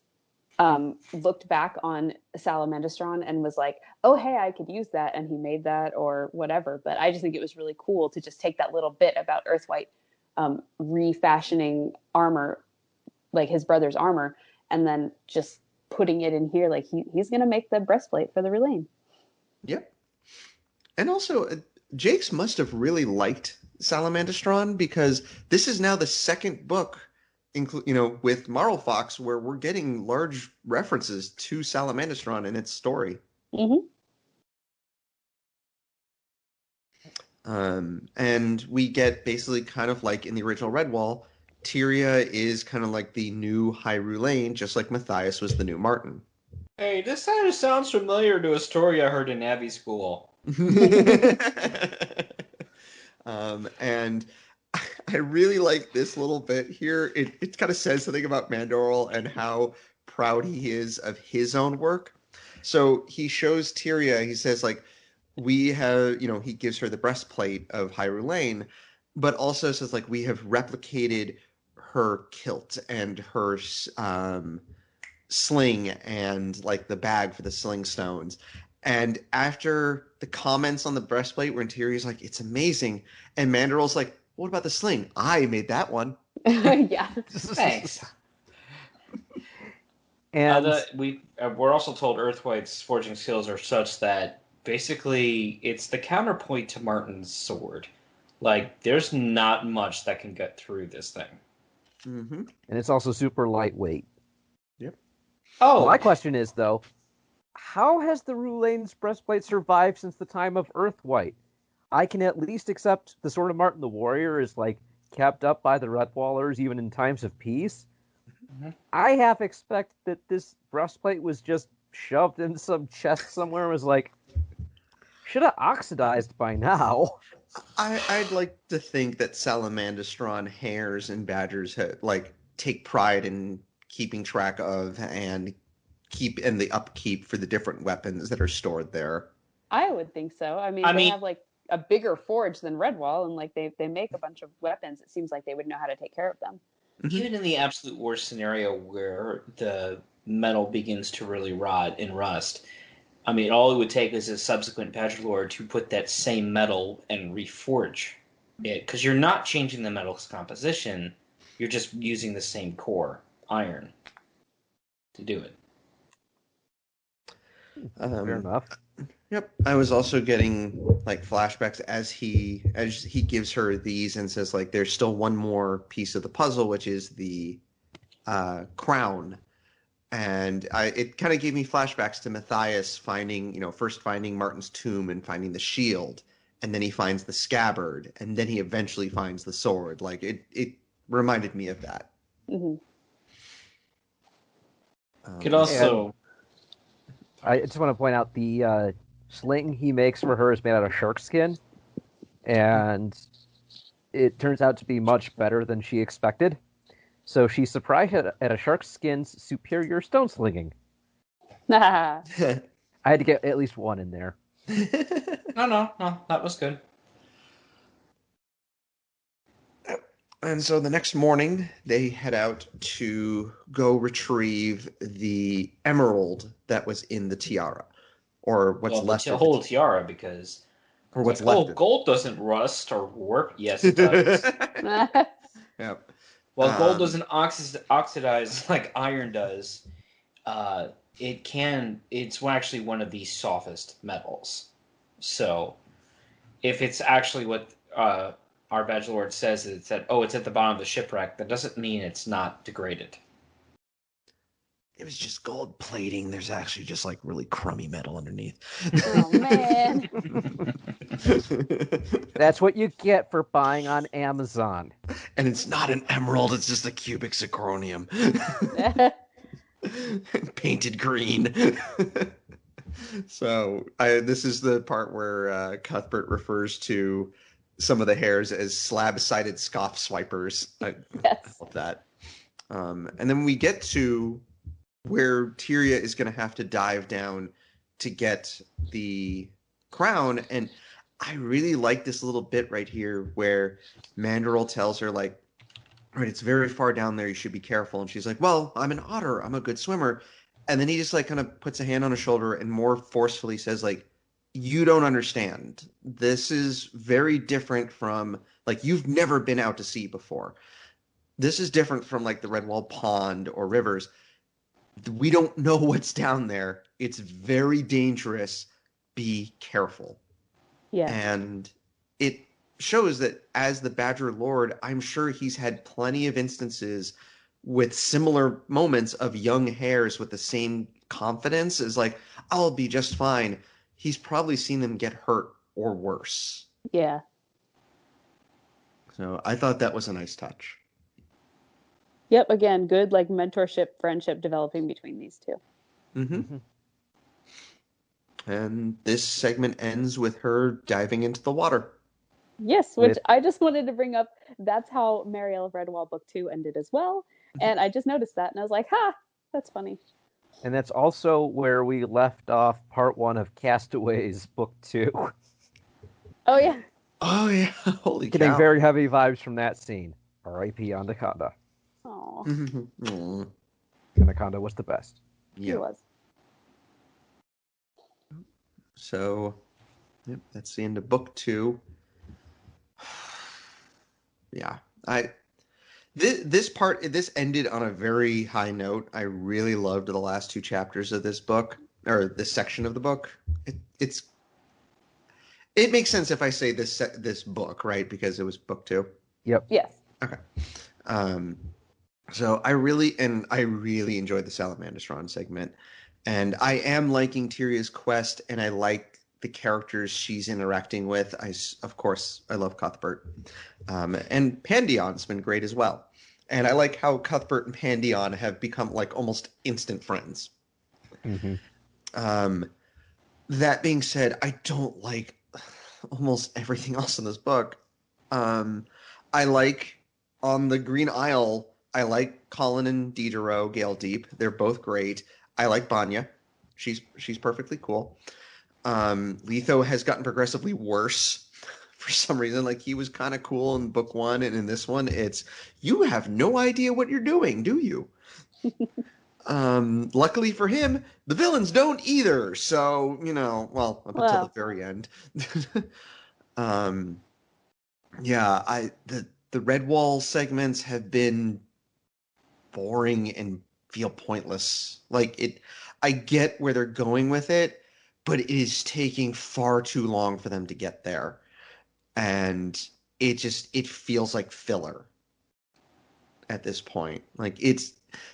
looked back on Salamandastron and was like, oh, hey, I could use that, and he made that or whatever. But I just think it was really cool to just take that little bit about Earthwhite refashioning armor, like his brother's armor, and then just putting it in here. Like, he's going to make the breastplate for the Rhulian. Yep. And also, Jakes must have really liked Salamandastron, because this is now the second book, with Marl Fox, where we're getting large references to Salamandastron in its story. Mm-hmm. And we get basically kind of like in the original Redwall, Tyria is kind of like the new High Rhulian, just like Matthias was the new Martin. Hey, this kind of sounds familiar to a story I heard in Abbey School. And I really like this little bit here. It kind of says something about Mandorl and how proud he is of his own work. So he shows Tyria, he says, like, we have, he gives her the breastplate of Hyrule, but also says, like, we have replicated her kilt and her sling and, like, the bag for the sling stones. And after the comments on the breastplate where Tyria's like, it's amazing, and Mandorl's like, what about the sling? I made that one. Yeah. Thanks. And We're also told Earthwhite's forging skills are such that basically it's the counterpoint to Martin's sword. Like, there's not much that can get through this thing. Mm-hmm. and it's also super lightweight. Yep. Oh, My question is, though, how has the Rhulian's breastplate survived since the time of Earthwhite? I can at least accept the Sword of Martin the Warrior is, like, kept up by the Redwallers even in times of peace. Mm-hmm. I half expect that this breastplate was just shoved in some chest somewhere and was like, should have oxidized by now. I'd like to think that Salamandastron hares and badgers take pride in keeping track of and keep in the upkeep for the different weapons that are stored there. I would think so. I mean, they have like a bigger forge than Redwall, and like they make a bunch of weapons. It seems like they would know how to take care of them. Even in the absolute worst scenario where the metal begins to really rot and rust, I mean, all it would take is a subsequent Badgerlord to put that same metal and reforge it, because you're not changing the metal's composition, you're just using the same core, iron, to do it. Fair enough. Yep. I was also getting like flashbacks as he gives her these and says, like, there's still one more piece of the puzzle, which is the crown. And it kind of gave me flashbacks to Matthias first finding Martin's tomb and finding the shield, and then he finds the scabbard, and then he eventually finds the sword. Like, it reminded me of that. Mm-hmm. Could also... I just want to point out the sling he makes for her is made out of shark skin, and it turns out to be much better than she expected. So she's surprised at a shark skin's superior stone slinging. I had to get at least one in there. No, that was good. And so the next morning, they head out to go retrieve the emerald that was in the tiara, or what's left the of whole tiara, because or what's left. Oh, gold doesn't rust or warp. Yes, it does. Yep. Well, gold doesn't oxidize like iron does. It's actually one of the softest metals. So, if it's actually what our Badgelord says, it's at the bottom of the shipwreck, that doesn't mean it's not degraded. It was just gold plating. There's actually just like really crummy metal underneath. Oh man. That's what you get for buying on Amazon. And it's not an emerald, it's just a cubic zirconium. Painted green. So this is the part where Cuthbert refers to some of the hares as slab-sided scoff swipers. I love that. And then we get to where Tyria is going to have to dive down to get the crown. And I really like this little bit right here where Mandorl tells her, like, all right, it's very far down there. You should be careful. And she's like, well, I'm an otter. I'm a good swimmer. And then he just like kind of puts a hand on her shoulder and more forcefully says, like, you don't understand. This is very different from, like, you've never been out to sea before. This is different from like the Redwall Pond or rivers. We don't know what's down there. It's very dangerous. Be careful. Yeah. And it shows that as the Badger Lord, I'm sure he's had plenty of instances with similar moments of young hares with the same confidence as like, I'll be just fine. He's probably seen them get hurt or worse. Yeah. So I thought that was a nice touch. Yep. Again, good like mentorship, friendship developing between these two. Mm-hmm. And this segment ends with her diving into the water. Yes, which With I just wanted to bring up. That's how Marielle of Redwall book 2 ended as well. And I just noticed that and I was like, ha, that's funny. and that's also where we left off part 1 of Castaways book 2. Oh, yeah. Oh yeah, holy Getting cow. very heavy vibes from that scene. R.I.P. Anaconda. Oh, Mm, Anaconda was the best. he yeah. was. So, yep, that's the end of book 2. Yeah, this ended on a very high note. I really loved the last 2 chapters of this book, or this section of the book. It makes sense if I say this book, right? Because it was book 2. Yep. Yes. Okay. Um, so I really enjoyed the Salamandastron segment, and I am liking Tyria's quest, and I like the characters she's interacting with. Of course, I love Cuthbert, and Pandion's been great as well. And I like how Cuthbert and Pandion have become like almost instant friends. Mm-hmm. That being said, I don't like almost everything else in this book. I like on the Green Isle. I like Colin and Diderot, Gale Deep. They're both great. I like Banya. She's perfectly cool. Letho has gotten progressively worse for some reason. Like he was kind of cool in book 1, and in this one, it's you have no idea what you're doing, do you? Luckily for him, the villains don't either. So well, up until the Well, very end. um, yeah, the Redwall segments have been boring and feel pointless. I get where they're going with it, but it is taking far too long for them to get there, and it feels like filler at this point.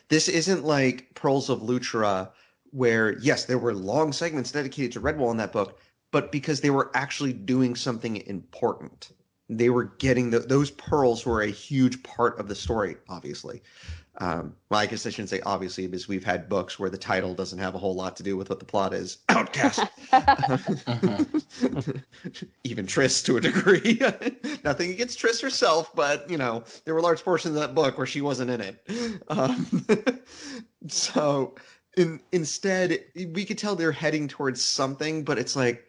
This isn't like Pearls of Lutra, where yes, there were long segments dedicated to Redwall in that book, but because they were actually doing something important. They were getting those pearls were a huge part of the story, obviously. Well, I guess I shouldn't say obviously, because we've had books where the title doesn't have a whole lot to do with what the plot is. Outcast. Even Triss to a degree. Nothing against Triss herself, but there were large portions of that book where she wasn't in it. So instead, we could tell they're heading towards something, but it's like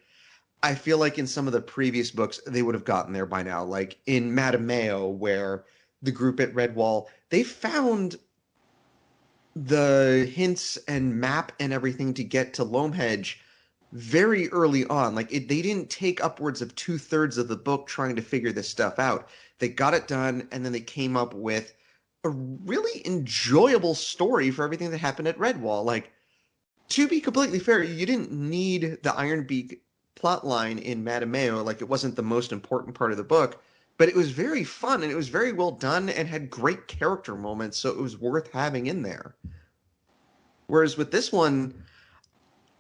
I feel like in some of the previous books they would have gotten there by now. Like in Madame Mayo, where the group at Redwall, they found the hints and map and everything to get to Loamhedge very early on. They didn't take upwards of 2/3 of the book trying to figure this stuff out. They got it done, and then they came up with a really enjoyable story for everything that happened at Redwall. To be completely fair, you didn't need the Ironbeak plotline in Madame Mayo. It wasn't the most important part of the book, but it was very fun and it was very well done and had great character moments, so it was worth having in there. Whereas with this one,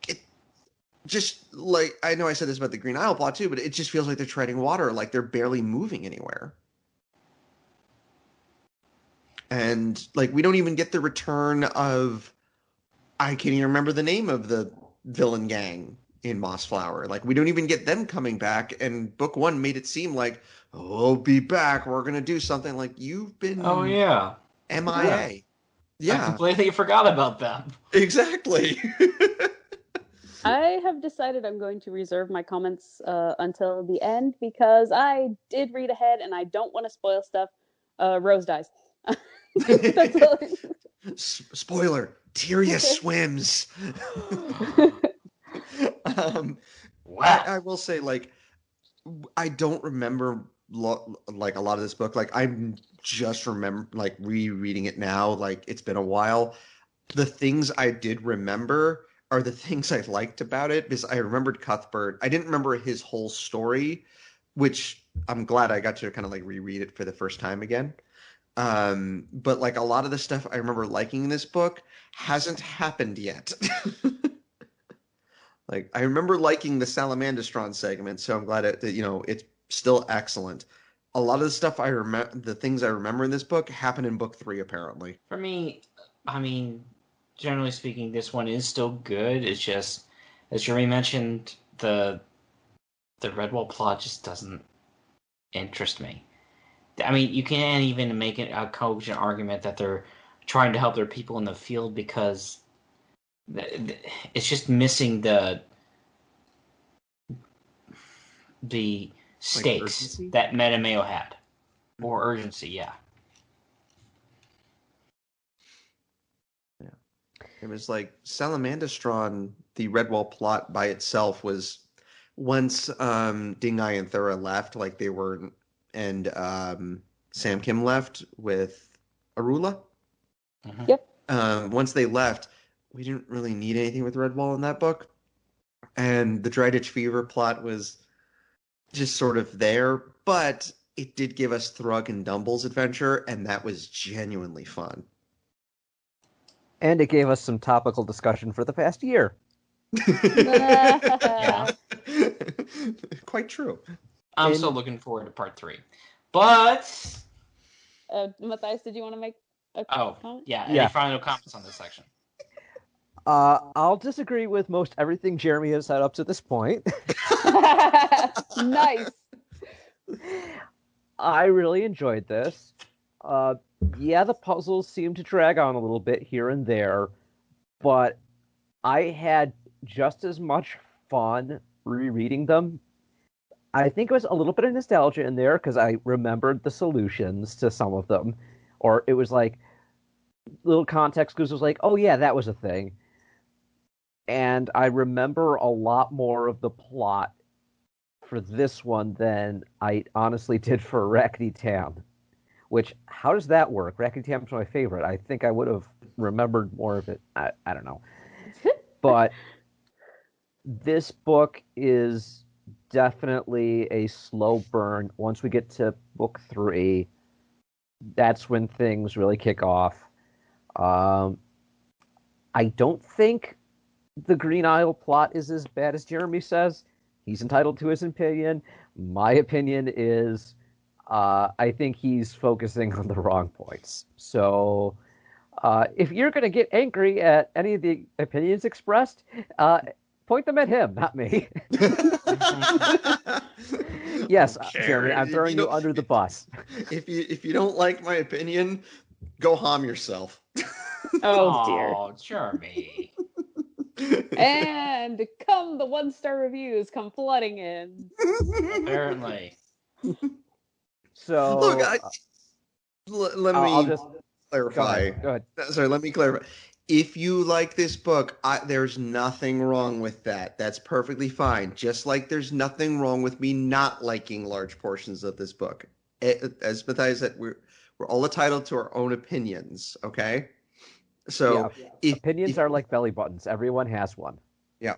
it just I know I said this about the Green Isle plot too, but it just feels like they're treading water, like they're barely moving anywhere. And we don't even get the return of I can't even remember the name of the villain gang in Mossflower. We don't even get them coming back. And book 1 made it seem like, oh, be back. We're gonna do something. You've been Oh yeah, MIA. I Yeah, completely forgot about them. exactly. I have decided I'm going to reserve my comments until the end because I did read ahead and I don't want to spoil stuff. Rose dies. That's all. Spoiler: Tyria swims. Wow. I will say, I don't remember a lot of this book. I'm just remember rereading it now. It's been a while. The things I did remember are the things I liked about it, because I remembered Cuthbert. I didn't remember his whole story, which I'm glad I got to kind of reread it for the first time again. But a lot of the stuff I remember liking in this book hasn't happened yet. I remember liking the Salamandastron segment, so I'm glad it's still excellent. A lot of the stuff I remember, the things I remember in this book, happen in book 3 apparently. For me, I mean, generally speaking, this one is still good. It's just, as Jeremy mentioned, the Redwall plot just doesn't interest me. I mean, you can't even make it a cogent argument that they're trying to help their people in the field because it's just missing the stakes urgency? that Metamayo had. Or urgency, yeah. Yeah. It was like Salamandastron, the Redwall plot by itself was once Dingai and Thura left, like they were, and Sam Kim left with Arula. Mhm. Yep. Once they left, we didn't really need anything with Redwall in that book. And the Dry-Ditch Fever plot was just sort of there, but it did give us Thrug and Dumble's adventure, and that was genuinely fun. And it gave us some topical discussion for the past year. Yeah. Quite true. I'm still looking forward to part 3. But Matthias, did you want to make a comment? yeah. Yeah. Any final comments on this section? I'll disagree with most everything Jeremy has said up to this point. Nice. I really enjoyed this. Yeah, the puzzles seem to drag on a little bit here and there, but I had just as much fun rereading them. I think it was a little bit of nostalgia in there because I remembered the solutions to some of them, or it was like little context clues. It was like, oh yeah, that was a thing. And I remember a lot more of the plot for this one than I honestly did for Rackety Tam. Which, how does that work? Rackety Tam's my favorite. I think I would have remembered more of it. I don't know. But this book is definitely a slow burn. Once we get to book 3, that's when things really kick off. I don't think the Green Isle plot is as bad as Jeremy says. He's entitled to his opinion. My opinion is I think he's focusing on the wrong points. So if you're going to get angry at any of the opinions expressed, point them at him, not me. Yes, Jeremy, I'm throwing you under the bus. If you don't like my opinion, go harm yourself. Oh dear. Oh, Jeremy. And come the 1-star reviews come flooding in. Apparently. So Look, let me I'll just clarify. Go ahead. Sorry, let me clarify. If you like this book, there's nothing wrong with that. That's perfectly fine. Just like there's nothing wrong with me not liking large portions of this book. As Matthias said, we're all entitled to our own opinions. Okay, so opinions are like belly buttons. Everyone has one. Yeah.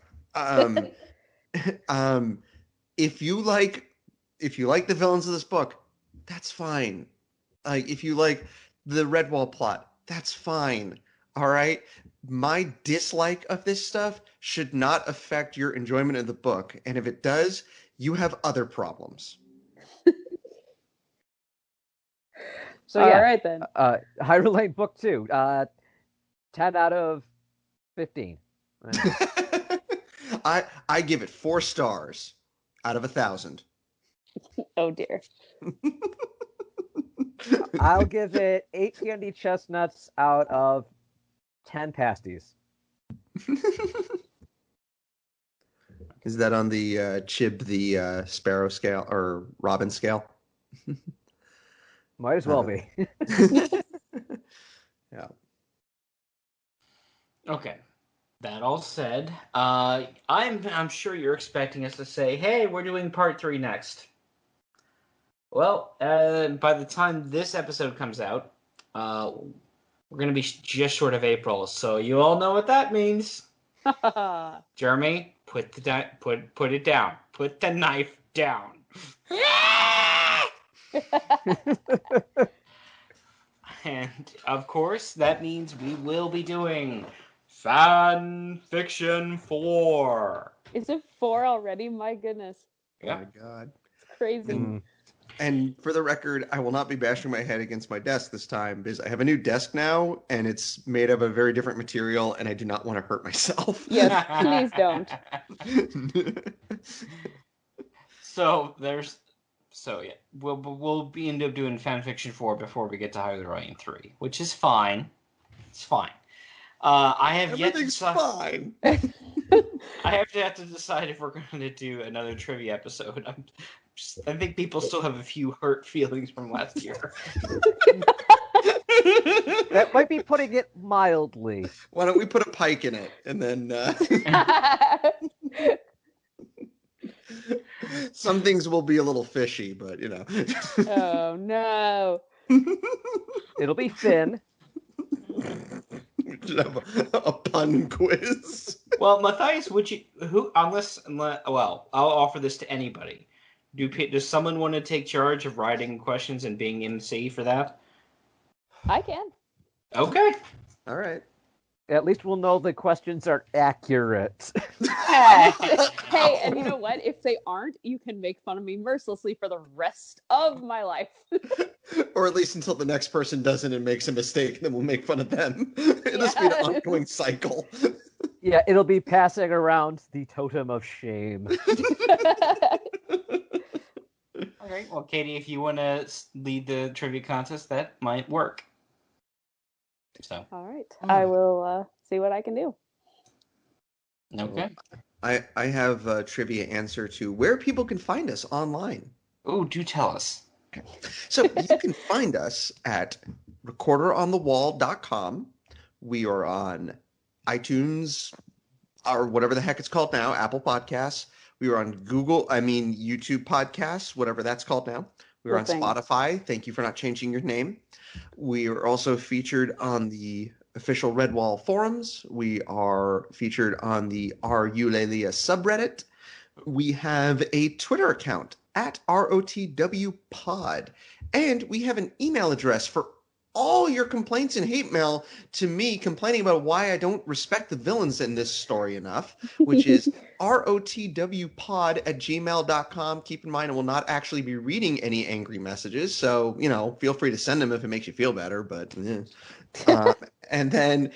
If you like the villains of this book, that's fine. Like if you like the Redwall plot, that's fine. All right. My dislike of this stuff should not affect your enjoyment of the book, and if it does, you have other problems. So All yeah, right then. Hyrule Book 2, 10 out of 15. I give it 4 stars out of 1,000. Oh dear. I'll give it 8 candy chestnuts out of 10 pasties. Is that on the Chib the Sparrow scale or Robin scale? Might as well be. Yeah. Okay. That all said, I'm sure you're expecting us to say, "Hey, we're doing part 3 next." Well, by the time this episode comes out, we're gonna be just short of April, so you all know what that means. Jeremy, put it down. Put the knife down. And of course, that means we will be doing Fan Fiction 4. Is it 4 already? My goodness. Yeah. Oh my god. It's crazy. And for the record, I will not be bashing my head against my desk this time because I have a new desk now and it's made of a very different material and I do not want to hurt myself. Yes, please don't. So there's So yeah, we'll end up doing fanfiction 4 before we get to Rhulian 3, which is fine. It's fine. I have Everything's fine. I have to decide if we're going to do another trivia episode. I think people still have a few hurt feelings from last year. That might be putting it mildly. Why don't we put a pike in it, and then some things will be a little fishy, but Oh no. It'll be Finn. We should have a pun quiz. Well, Matthias, well, I'll offer this to anybody. Does someone want to take charge of writing questions and being MC for that? I can. Okay. All right. At least we'll know the questions are accurate. Hey, and you know what? If they aren't, you can make fun of me mercilessly for the rest of my life. Or at least until the next person does it and makes a mistake, and then we'll make fun of them. It'll just be an ongoing cycle. Yeah, it'll be passing around the totem of shame. All right. Well, Katie, if you want to lead the trivia contest, that might work. So. All right. I will see what I can do. Okay. I have a trivia answer to where people can find us online. Oh, do tell us. Okay. So you can find us at recorderonthewall.com. We are on iTunes, or whatever the heck it's called now, Apple Podcasts. We are on YouTube Podcasts, whatever that's called now. We're on Spotify. Thank you for not changing your name. We are also featured on the official Redwall forums. We are featured on the Rhulian subreddit. We have a Twitter account at ROTWpod. And we have an email address for all your complaints and hate mail to me complaining about why I don't respect the villains in this story enough, which is rotwpod@gmail.com. Keep in mind, I will not actually be reading any angry messages, so, feel free to send them if it makes you feel better, but and then,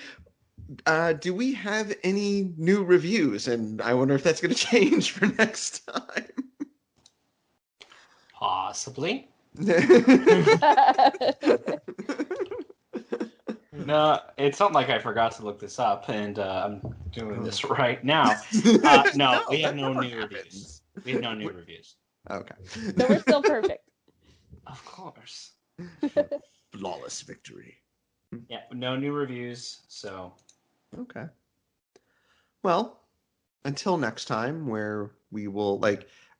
do we have any new reviews? And I wonder if that's going to change for next time. Possibly. No, it's not like I forgot to look this up, and I'm doing this right now. No, we have no new reviews. We have no new reviews. Okay. So we're still perfect. Of course. Flawless victory. Yeah, no new reviews, so. Okay. Well, until next time, where we will,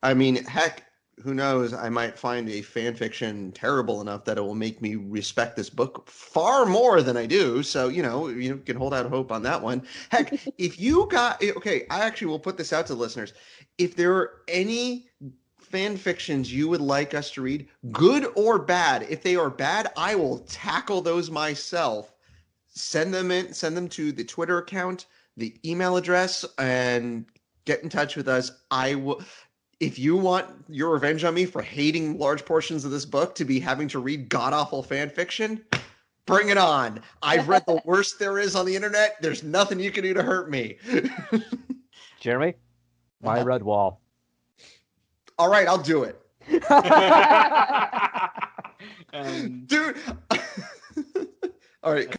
heck, who knows, I might find a fan fiction terrible enough that it will make me respect this book far more than I do. So, you can hold out hope on that one. Heck, if you I actually will put this out to listeners. If there are any fan fictions you would like us to read, good or bad, if they are bad, I will tackle those myself. Send them to the Twitter account, the email address, and get in touch with us. I will. If you want your revenge on me for hating large portions of this book to be having to read god-awful fan fiction, bring it on. I've read the worst there is on the internet. There's nothing you can do to hurt me. Jeremy, my red wall. All right, I'll do it. Dude. All right.